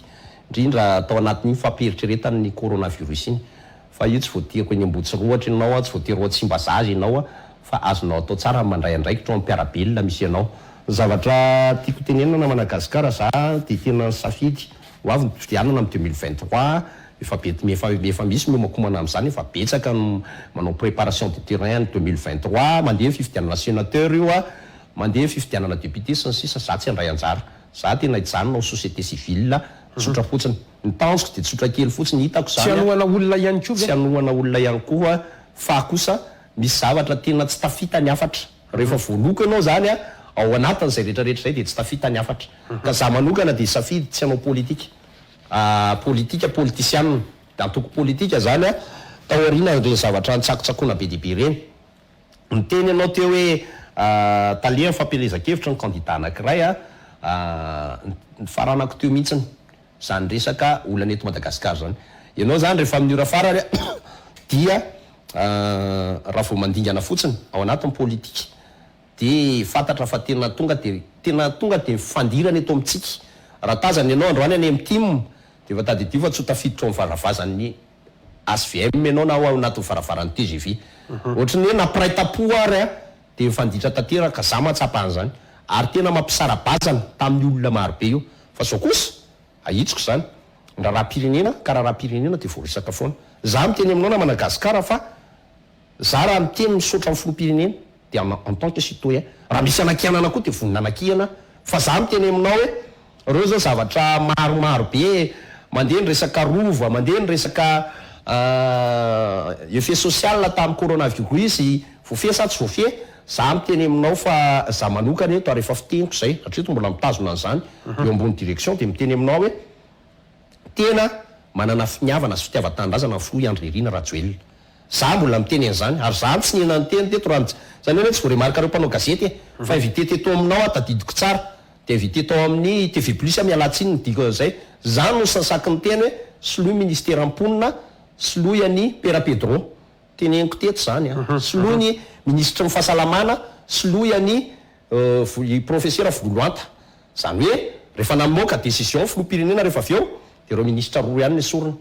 D: indrindra tao anatin'iny fampieritrereta ny coronavirus iny fa io tsy voateriko eny ambotsy roatra ianao tsy voatery tsimba zaza ianao fa azonao atao tsara mandray andraikitra ampiarabelona misy ianao zavatra tiako tenenina na Madagasikara za de tena safidy ho avy ny fidianana amin'ny 2023 efa misy miomakomana amin'izany efa betsaka manao préparation de terrain 2023 mandeha fifidianana sénateur io mandeha fifidianana député sy ny sisa za tsy andray anjara za tena hijanona ao société civile tsotra fotsiny ny tanjoko de tsotra kely fotsiny hitako zany
C: tsy anohana olona ihany koa
D: tsy anohana olona ihany koa fa kosa misy zavatra tena tsy tafita ny afatra rehefa voaloko ianao zany ao anatin'izay rehetrarehetra zay de tsy tafita ny afatra ka za manokana de safidy tsy hanao politika politika politicianina da antoko politika zany taoriana ireny zavatra ntsakotsakoana be dehibe reny ny teny ianao teo hoe taliany fampelezan-kevitra ny candidat anankiray ny faranako teo mihitsiny zany resaka olana eto Madagasikara zany ianao zany rehefa amin'ny ora farany dia raha vao mandingana fotsiny ao anatin'ny politika de fantatra fa tena tonga de mifandirana eto amintsika raha tazana ianao androany any amin'ny team de efa tady dio fa tsy tafiditra amin'ny varavazan'ny SVM ianao na ao anatin'ny varavaran'ny TGV ohatrany hoe napiray tapo ary de mifanditra tanteraka za matsapa an'izany ary tena mampisara-bazana tamin'ny olona marobe io fa zao kosa ahitsiko zany raha-pirenena ka raha-pirenena de voaresaka foana za miteny aminao na Madagasikara fa za raha miteny misaotra amin'ny filoham-pirenena de en tant que citoyen raha misy anakianana koa de vonina anakiana fa za miteny aminao hoe reo zao zavatra maromaro be mandeha ny resaka rova mandeha ny resaka effet social tamin'ny coronavirus voafia sa tsy voafia za miteny aminao fa za manokana eto rehefa fiteniko zay satria to mbola mitazona an'izany eo ambony direction de miteny aminao hoe tena manana finiavana sy fitiavan-tandrazana filoha André Rina Rajoelina za mbola miteny an'izany ary za tsy nihena nyteny teto raha zany hoe tsy voaremarika reo mpanao gazety fa invité teto aminao tadidiko tsara de invité tao amin'ny TV Plus mialatsiny nydiko zay za no sasaky ny teny hoe soloy ministère amponina soloy any Pera Pedro teneniko teto zany soloy ny ministre ny fahasalamana soloy any professeur Voloanta zany hoe rehefa namoaka décision filoham-pirenena rehefa avy eo de reo ministre roa ihany ny sorona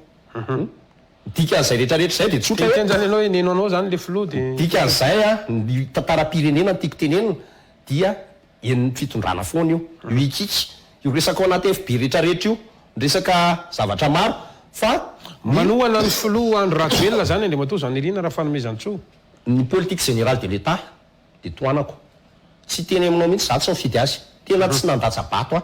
D: dika an'izay rehetrarehetra zay de tsotra
C: teny zany ianao nenao zany le filoha de
D: dika an'izay ny tantara-pirenena tiako tenenina dia en'ny fitondrana foana io ikika io resaka ao anaty FB rehetrarehetra io resaka zavatra maro fa
C: manohana ny filoha André Rajoelina zany Andriamatoa Zanirina raha fanomezan-tsoa
D: ny politique générale de l'État de toanako tsy teny aminao mihitsy za tsy mifidy azy tena tsy nandatsabato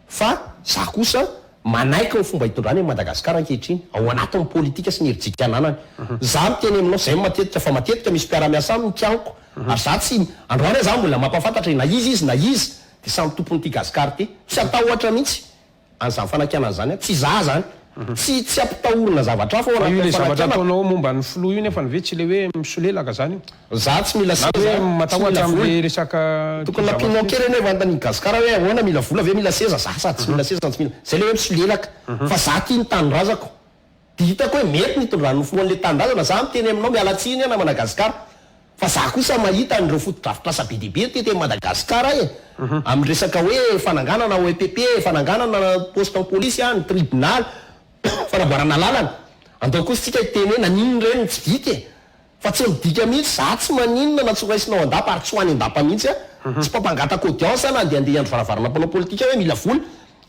D: fa za kosa manaiky ny fomba hitondrany Madagasikara ankehitriny ao anatin'ny politika sy ny herijika ananany za miteny aminao zay matetika fa matetika misy mpiara-miasa aminy tianko ary za tsy androany za mbola mampafantatra na izy de samy tompon'ity Gasikara ty tsy atao ohatra mihitsy an'izany fanakiana zany tsy za zany tsy ampitahorina zavatra fa
C: io le zavatra ataonao momba ny filoha io nefa ny ve tsy le hoe misolelaka zany
D: za tsy mila
C: hoe matahoatra am'le resaka
D: tokony nampinao kely eny vantany Gasikara hoe ahoana mila vola ve mila seza za sady tsy mila seza tsy mila zay le hoe misolelaka fa za tia ny tanindrazako de hitako hoe mety nitondrany foan'le tanindrazana za miteny aminao mialatsiny na Madagasikara fa za kosa mahita an'ireo fotodrafitrasa be dehibe tety Madagasikara amin'ny resaka hoe fananganana ao EPP fananganana poste en police ny tribunal fanamboarana lalana andao kosa tsika hiteny hoe naninona reny tsy vity fa tsy midika mihitsy za tsy maninona na tsoraisinao andapa ary tsy ho any andapa mihitsy tsy mpampangatako audience na de andeha andro varavarana mpanao politika hoe mila vola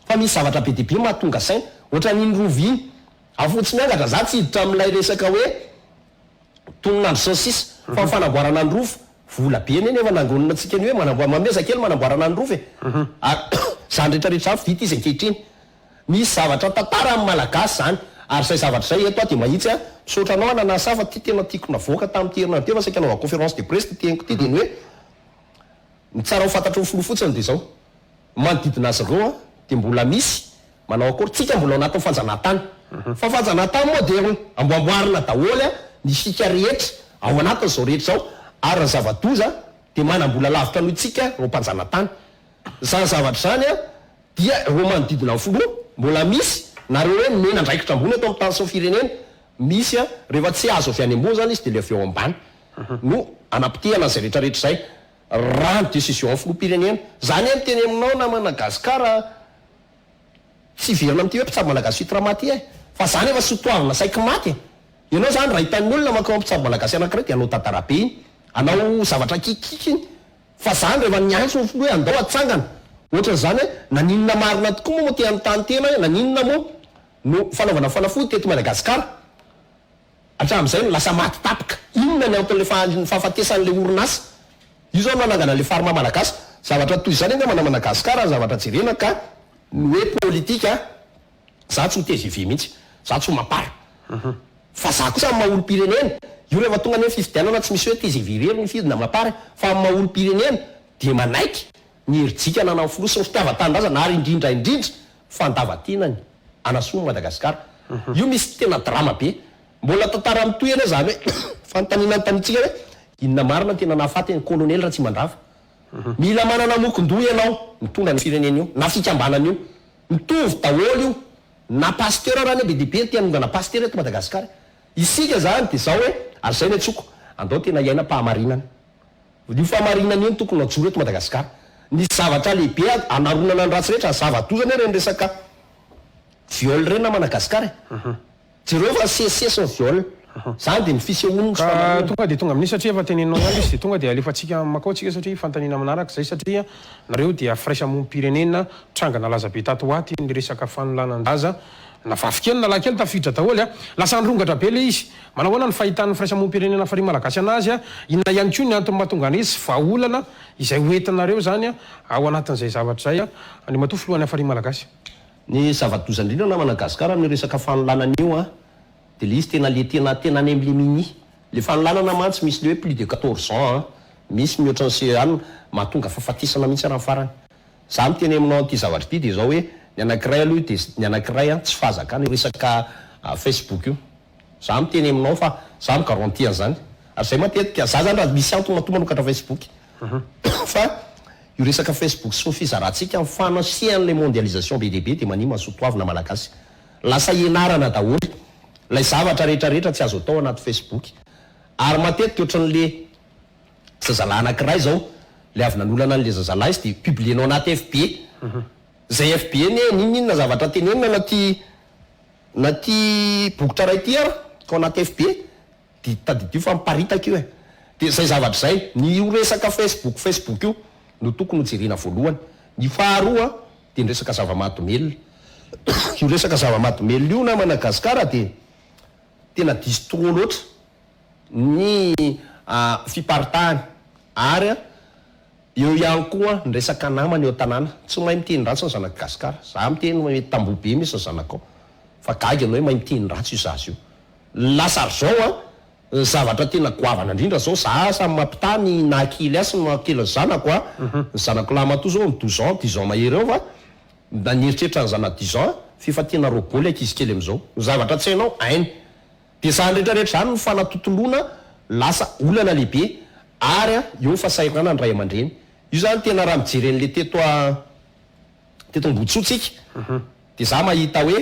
D: fa misy zavatra be dehibe mahatonga saina ohatra n'iny roviny afotsy miangatra za tsy hiditra amin'ilay resaka hoe toninandro saosisa fa fanamboarana ny rofo vola be neny efa nangonina antsika ny hoe mameza kely manamboarana ny rofo ary zany rehetrarehetra vita izy ankehitriny misy zavatra tantara amin'ny malagasy zany ary zay zavatra zay eto de mahitsy misaotra anao ananasa fa ty tena tiako navoaka tamin'ny terina teo fa saika anaova conférence de presse teniko ty de ny hoe ny tsara ho fantatro ny filoha fotsiny de zao manodidina azy reo de mbola misy manao akory tsika mbola ao anatin'ny fanjanahantany fa fanjanahantany moderne amboamboarina daholo ny sika rehetra ao anatin'izao rehetra zao ary ny zava-doza de manam-bola lavitra noho itsika ro mpanjanahantany zany zavatra zany dia ro manodidina ny filoha mbola misy nareo hoe mena ndraikitra ambony atao amin'ny tany sy ny firenena misy rehefa tsy azo avy any ambony zany izy de le avy eo ambany no anapitehana zay rehetrarehetra zay raha ny décision filoham-pirenena zany hoe miteny aminao na Madagasikara tsy verina amity hoe mpitsabo malagasy fitra maty fa zany efa sotoavina saiky maty ianao zany raha hitan'ny olona makao mpitsabo malagasy anankiray dia anao tantara-be iny anao zavatra kikiky iny fa zany rehefa niantso ny folo hoe andao atsangana ohatran'izany hoe naninona marina tokoa moa ty amin'ny tany tena naninona moa no fanaovana fanafody teto Madagasikara hatramin'izay no lasa maty tapika inona ny aoton'le fahafatesan'le orinasa io zao nanangana le farma malagasy zavatra toy izany eny mana Madagasikara zavatra jerena ka ny hoe politika za tsy mitezivy mihitsy za tsy ho mapara fa za kosa maha-olo-pirenena io rehefa tonga ny hoe fifidianana tsy misy hoe tezivy rery ny fidina mapara fa maha-olo-pirenena dia manaiky ny herijika nanao filoha sy ny fitiava-tanindrazana ary indrindra fandavantinany anasoa Madagasikara io misy tena drama be mbola tantara mitoy ena zany hoe fanontaniana ny tanitsika hoe inona marina tena nahafaty ny kolonely raha tsy mandrava mila manana mokon-doha ianao mitondra ny firenena io na fikambanana io mitovy daholo io na pasteur raha ny be dibe ty anongana pasteur eto Madagasikara isika zany dia zao hoe ary zay ny atsoko andao tena iaina pahamarinana io fahamarinana io ny tokony ajoro eto Madagasikara ny zavatra lehibe anaronana ny ratsy rehetra zavatozany reny resaka viol reny na Madagasikara jereo fa sesesy ny viol zany dia mifisehono
C: ka tonga dia tonga amin'iny satria efa teneninao ihany izy dia tonga dia alefatsika makao tsika satria fantaniana manaraka zay satria nareo dia firaisamonim-pirenena trangana laza be tato aty ny resaka fanolanan-daza na vafikely na lankely tafiditra daholo lasa nyrongatra be le izy manao hoana ny fahitan'ny firaisamonim-pirenena fary malagasy anazy inona ihany koa ny antony mahatonga anazy vaolana izay hoentinareo zany ao anatin'izay zavatra zay any matofy lohan'ny afary malagasy
D: ny zava-dozandrindra na Madagasikara amin'ny resaka fanolanana io dia le izy tena any am'le mini le fanolanana mantsy misy le hoe plus de 14 ans misy mihoatra n'se any mahatonga fahafatisana mihitsy raha farany za miteny aminao ty zavatra ity dia zao hoe ny anankiray aloha dia ny anankiray tsy fazaka ny resaka Facebook io za miteny aminao fa za mikarantiany zany ary zay matetika za zany raha misy antony matomanokatra Facebook fa io resaka Facebook sy ny fizarantsika amin'ny fanasian'le mondialisation be dia be dia mani mahasotoavina malagasy lasa ianarana daholo lay zavatra rehetrarehetra tsy azo atao anaty Facebook ary matetika ohatran'le zazalahy anankiray zao le avy nanolana an'le zazalahy izy dia publienao anaty FB zay FB eny ninona zavatra tenenina naty bokotra ray ty ara ka anaty FB dia tadidio fa miparitaka io dia zay zavatra zay ny resaka Facebook io no tokony hojerena voalohany ny faharoa dia ny resaka zava-mahadomelona io resaka zava-mahadomelona io na Madagasikara dia tena diso tokoa loatra ny fiparitahany ary eo ihany koa ny resaka namana eo tanàna tsy mahay miteny ratsy ny zanaka Gasikara za miteny mety tamboho be misy ny zanakao fa gaga anao hoe mahay miteny ratsy io zazy io lasary zao zavatra tena goavana indrindra zao za samy mampitany nakily asy no akely zanako ny zanako lamatoa zao 12 ans 10 ans mahery eo fa da nieritreritra ny zanako 10 ans fifa tena roboly akizy kely am'izao zavatra tsy hainao ainy dia zany rehetrarehetra zany ny fanatotoloana lasa olana lehibe ary eo fahasairana ny ray aman-dreny io zany tena raha mijeren'le teto mbotsotsika dia za mahita hoe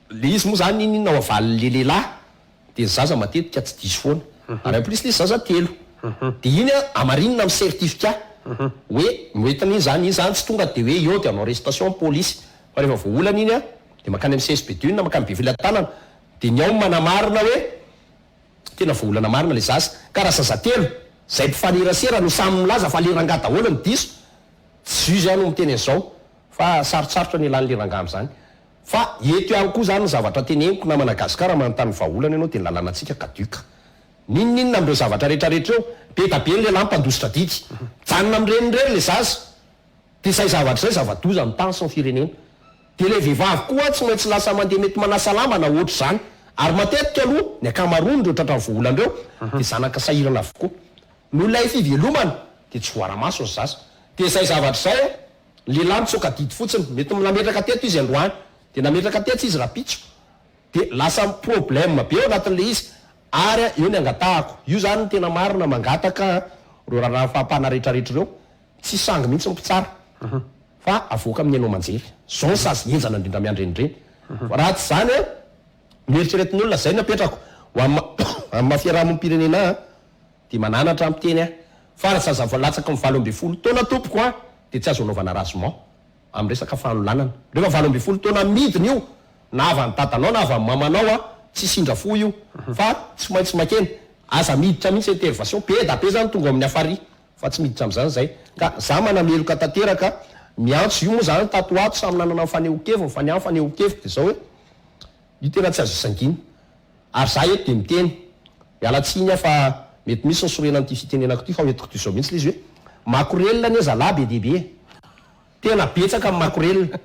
D: le izy moa zany inona ao avalin'le lehilahy dia zaza matetika tsy diso foana ary plus le zaza telo dia iny amarinina amin'ny certificat hoe moentin'iny zany tsy tonga dia hoe eo dia anao arrestation polisy fa rehefa voaolana iny dia makany amin'ny CSPD iny na makany be filatanana dia ny ao manamarina hoe tena voaolana marina le zaza ka raha zaza telo zay mpifanerasera no samy milaza fa leranga daholo ny diso tsy izy ano miteny an'izao fa sarotsarotra ny elan'ny leranga am'izany fa eto ihany koa zany ny zavatra teneniko na Madagasikara manontany vahaolana ianao dia ny lalàna antsika kaduka ninninona am'ireo zavatra rehetrarehetra eo be da be ny lehilahy mpandositra didy janona am'renyreny le zaza dia zay zavatra zay zava-doza amin'ny tany sy ny firenena dia le vehivavy koa tsy maintsy lasa mandeha mety manasalama na ohatr' zany ary matetika aloha ny akamaroany reo tratra voaolana reo dia zanaka sahirana avokoa no ilay fivelomana dia tsy voara-maso ny zaza dia zay zavatra zay lehilahy mitsoka didy fotsiny mety nametraka teto izy androany dia nametraka teto izy rapitso dia lasa problème be eo anatin'le izy ary eo ny angatahako io zany ny tena marina mangataka reo raharaha fahampahana rehetrarehetra reo tsy sangy mihitsy ny mpitsara fa avoaka amin'ny anao manjery zao ny sazy enjana indrindra miandrenyreny fa raha tsy zany mieritreretin'ny olona zay napetrako mafiarahampirenena de mananatra amiteny a fa saza voalatsaka mivalo ambe folo taona tompoko a de tsy azo anaovana rasement am resaka fanolanana rehefa valo ambe folo taona midiny io na avy ny tatanao na avy ny mamanao a tsy sindra fo io fa tsy maintsy makeny aza miditra mihitsy intervention be da be zany tonga amin'ny afary fa tsy miditra am'zany zay ka za manameloka tanteraka miantso io moa zany tatoato samy nanana mifanehokevo mifaniany fanehokevo de zao hoe io tena tsy azo isanginy ary za eto de miteny mialatsiny a fa mety misy ny sorenany ty fitenenako ty fa hoetiko ty zao mihitsy izy hoe makorelona ane zalahy be dehibe tena betsaka amin'ny makorelona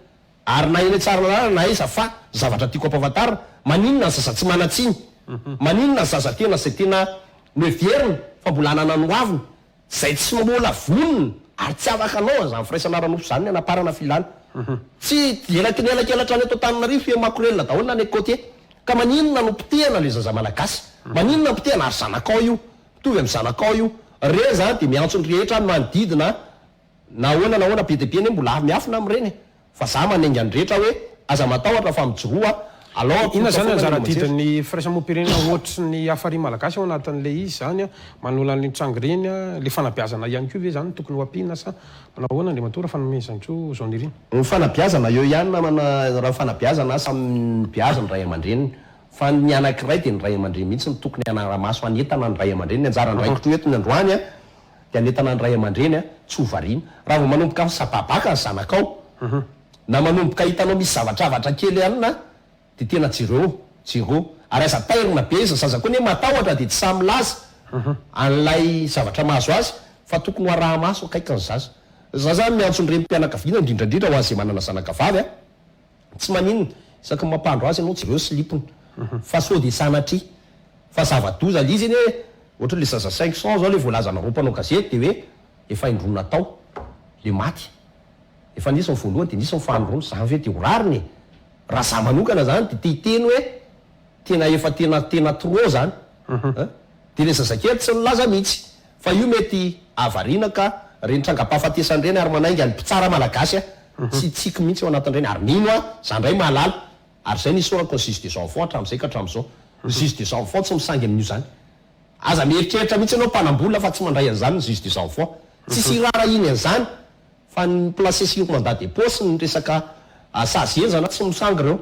D: ary na eny tsara lalàna na iza fa zavatra tiako ampahafantarina maninona ny zaza tsy manatsiny maninona ny zaza tena zay tena noeverina fa mbola nananoaviny zay tsy mbola vonona ary tsy afaka anao zany firaisana ranofo zany ny anaparana filana tsy elakelatra any atao Tananarivo fe makorelona daholo na any côté ka maninona no pitehana le zaza malagasy maninona pitehana ary zanakao io mitovy amin'ny zanakao io re zany de miantso ny rehetra manodidina nahoana be deabe ny mbola avy miafina am'ireny fa za manenga ny rehetra hoe aza matahotra fa mijoroa alors
C: ina zany anjara didin'ny firaisamom-pirenena ohatry ny afary malagasy ao anatin'le izy zany a manola an'le mitsangy reny a le fanabeazana ihany koa ve zany tokony ho ampina sa manahoana andriamatora fanomezanko zao niriny
D: ny fanabeazana eo ihany namana raha fanabeazana samy beaza ny ray aman-dreniny fa ny anankiray de ny ray aman-dreny mihitsy ny tokony anaramaso anetana ny ray aman-dreny ny anjara ny raikotro eto ny androany a de anetana ny ray aman-dreny a tsy hovariana raha vao manomboka sababaka ny zanakao na manomboka hitanao misy zavatravatra kely ihany de tena jero ary aza tairina be izy zaza koa ne matahotra de tsy samy laza an'lay zavatra mahazo azy fa tokony ho araha maso akaiky ny zaza za zany miantso ny rem-pianakaviana indrindrandrindra ho azy zay manana zanakavavy a tsy maninona isaky mampandro azy ianao jereo sy lipony fa so de sanatry fa zava-doza le izy eny hoe ohatra le zaza 500 zao le voalazana rompanao gazety de hoe efa indrona tao le maty efa nisy ny voalohany de nisy ny fahandrony zany ve de ho rariny raha za manokana zany de tehiteny hoe tena efa tena trop zany de le zazakely tsy nilaza mihitsy fa io mety avariana ka reny trangam-pahafatesany reny ary manainga ny mpitsara malagasy a tsy tsiky mihitsy ao anatin'ireny ary mino a zany ray mahalala ary zay nisorako ny juge des enfants hatram'izay ka hatram'izao juge des enfants tsy misangy amin'io zany aza mieritreritra mihitsy anao mpanambola fa tsy mandray an'izany ny juge des enfants tsisy rara iny an'izany fa ny placé sur mandat dépôt sy ny resaka sazenzana tsy misangy reo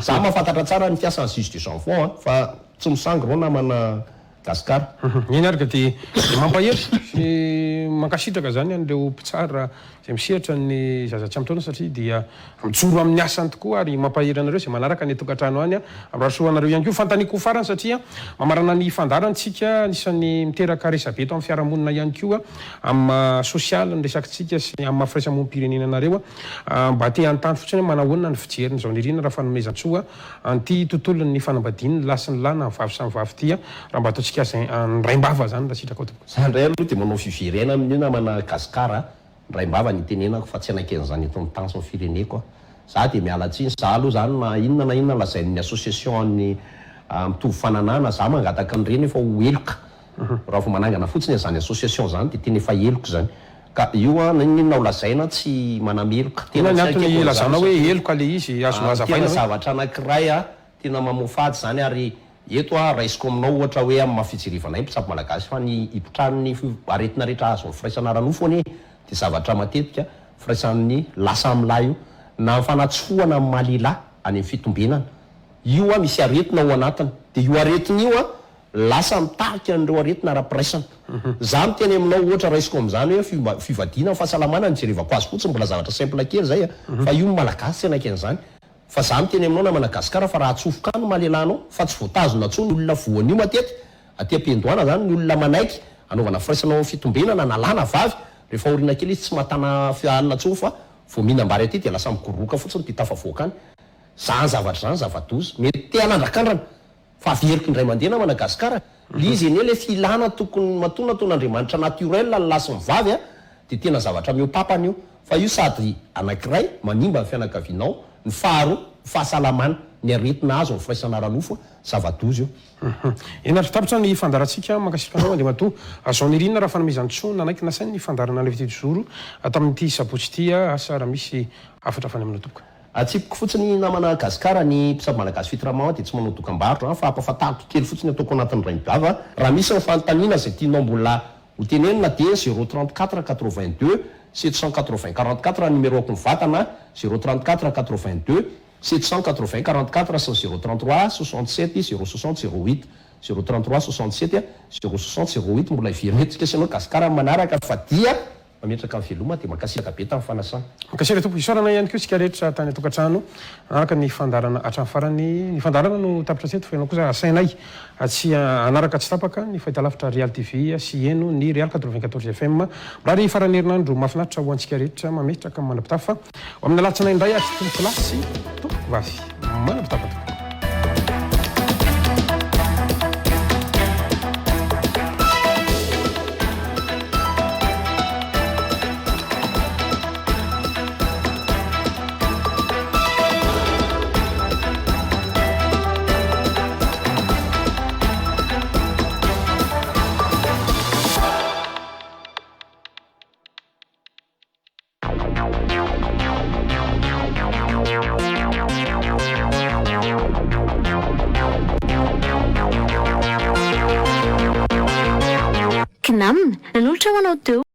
D: za mahafantatra tsara ny fiasan'ny juge des enfants fa tsy misangy reo namana gasikara
C: iny arika de mampahery sy mankasitraka zany an'ireo mpitsara zay misehatra ny zazatsy am'taona satria dia mijoro amin'ny asany tokoa ary mampahery anareo zay manaraka ny tokantrano any amrasoanareo ihany ko fantaniko farany satria mamarana ny fandarantsika nisan'ny miteraka resabe eto amin'ny fiarahamonina ihany koa amin'ny sosial ny resakitsika sy amin'ny firaisamom-pirenena anareo mba te antany fotsiny manahoana ny fijeriny zao nirina raha fanomezantsoa anty tontolon'ny fanambadiny lasy ny lana vavy samy vavy ty raha mba ataontsika ny raimbava zany raha sitraka ao tokoa
D: zandray aloha de manao fiverena amin'io namana gasikara raimbava ny tenenako fa tsy anaken'izany eto amin'ny tanso ny fireneko za de mialatsiny za aloha zany na inona lazain'ny association ny mitovy fananana za mangataka an'ireny efa ho eloka raha vo manangana fotsiny zany association zany de tena efa eloko zany ka io a ninona ho lazaina tsy manameloka
C: tena ny antony lazana hoe eloka le izy azo
D: tena zavatra anankiray a tena mamofady zany ary eto a raisiko aminao ohatra hoe amin'ny mahafijerevana mpitsapy malagasy fa ny ipitran'ny aretina rehetra azo ny firaisana ranofo anie de zavatra matetika firaisan'ny lasa am'lahy io na mifanatsofoana amin'ny mahalelahy any amin'ny fitombenana io a misy aretina ao anatiny de io aretina io a lasa mitarika an'ireo aretina ara-piraisana za miteny aminao ohatra raisiko am'izany hoe fivadiana fahasalamana ny jerevako azy fotsiny mbola zavatra simple kely zay fa io malagasy tena ken'izany fa za miteny aminao na managasikara fa raha atsofoka no mahalelanao fa tsy voatazona tso ny olona voany io matetika aty am-pendoana zany ny olona manaiky anaovana firaisanao fitombenana nalana vavy rehefa orina kely izy tsy matana fianina tso fa vo mihinambary aty de lasa mikoroka fotsiny de tafavoaka any zany zavatra zany zava-doza mety te hanandrakandrana fa averiko indray mandeha na managasikara lizy eny le filana tokony matona ataon'andriamanitra naturel ny lasy mivavy a de tena zavatra miopapany io fa io sady anankiray manimba ny fianakavinao ny faharo fahasalamana ny aretina azo ny firaisana ranofo zava-doza io
C: enary tapitra ny fandaratsika mankasikanao andriamato azao nirina raha fanomezantso nanaiky nasainy ny fandarana levité du jour tamin'ity sabotsy ty asa raha misy afatra fany aminao toboka
D: atsipiko fotsiny namana gasikara ny mpisabo malagasy fitiramana dia tsy manao dokam-barotra fa ampahafantariko kely fotsiny ataoko anatin'ny ray mibava raha misy ny fanontaniana zay tianao mbola ho tenenina dia 034 82 780 44 numéro-ko mivatana 034 82 780 44 sy 033 67 060 08 033 67 060 08 mbola iverentsika sy anao gasikara manaraka fa dia mametraka amin'ny veloma dia makasiraka be tamin'ny fanasana.
C: Makasira tompo isaorana ihany koa isika rehetra tany atokantrano anaraka ny fandarana hatramin'ny farany ny fandarana no tapitra seto fa ianao kosa asainay tsy anaraka tsy tapaka ny fahitalavitra Real TV sy eno ny Real 94 FM mrary farany herinandro mahafinaritra ho antsika rehetra mametraka manapitafa ho amin'ny alatsina indray atsy tompo lasy tompo vavy manapitafa tokoa.
A: Knam, nanolotra ho anao teo.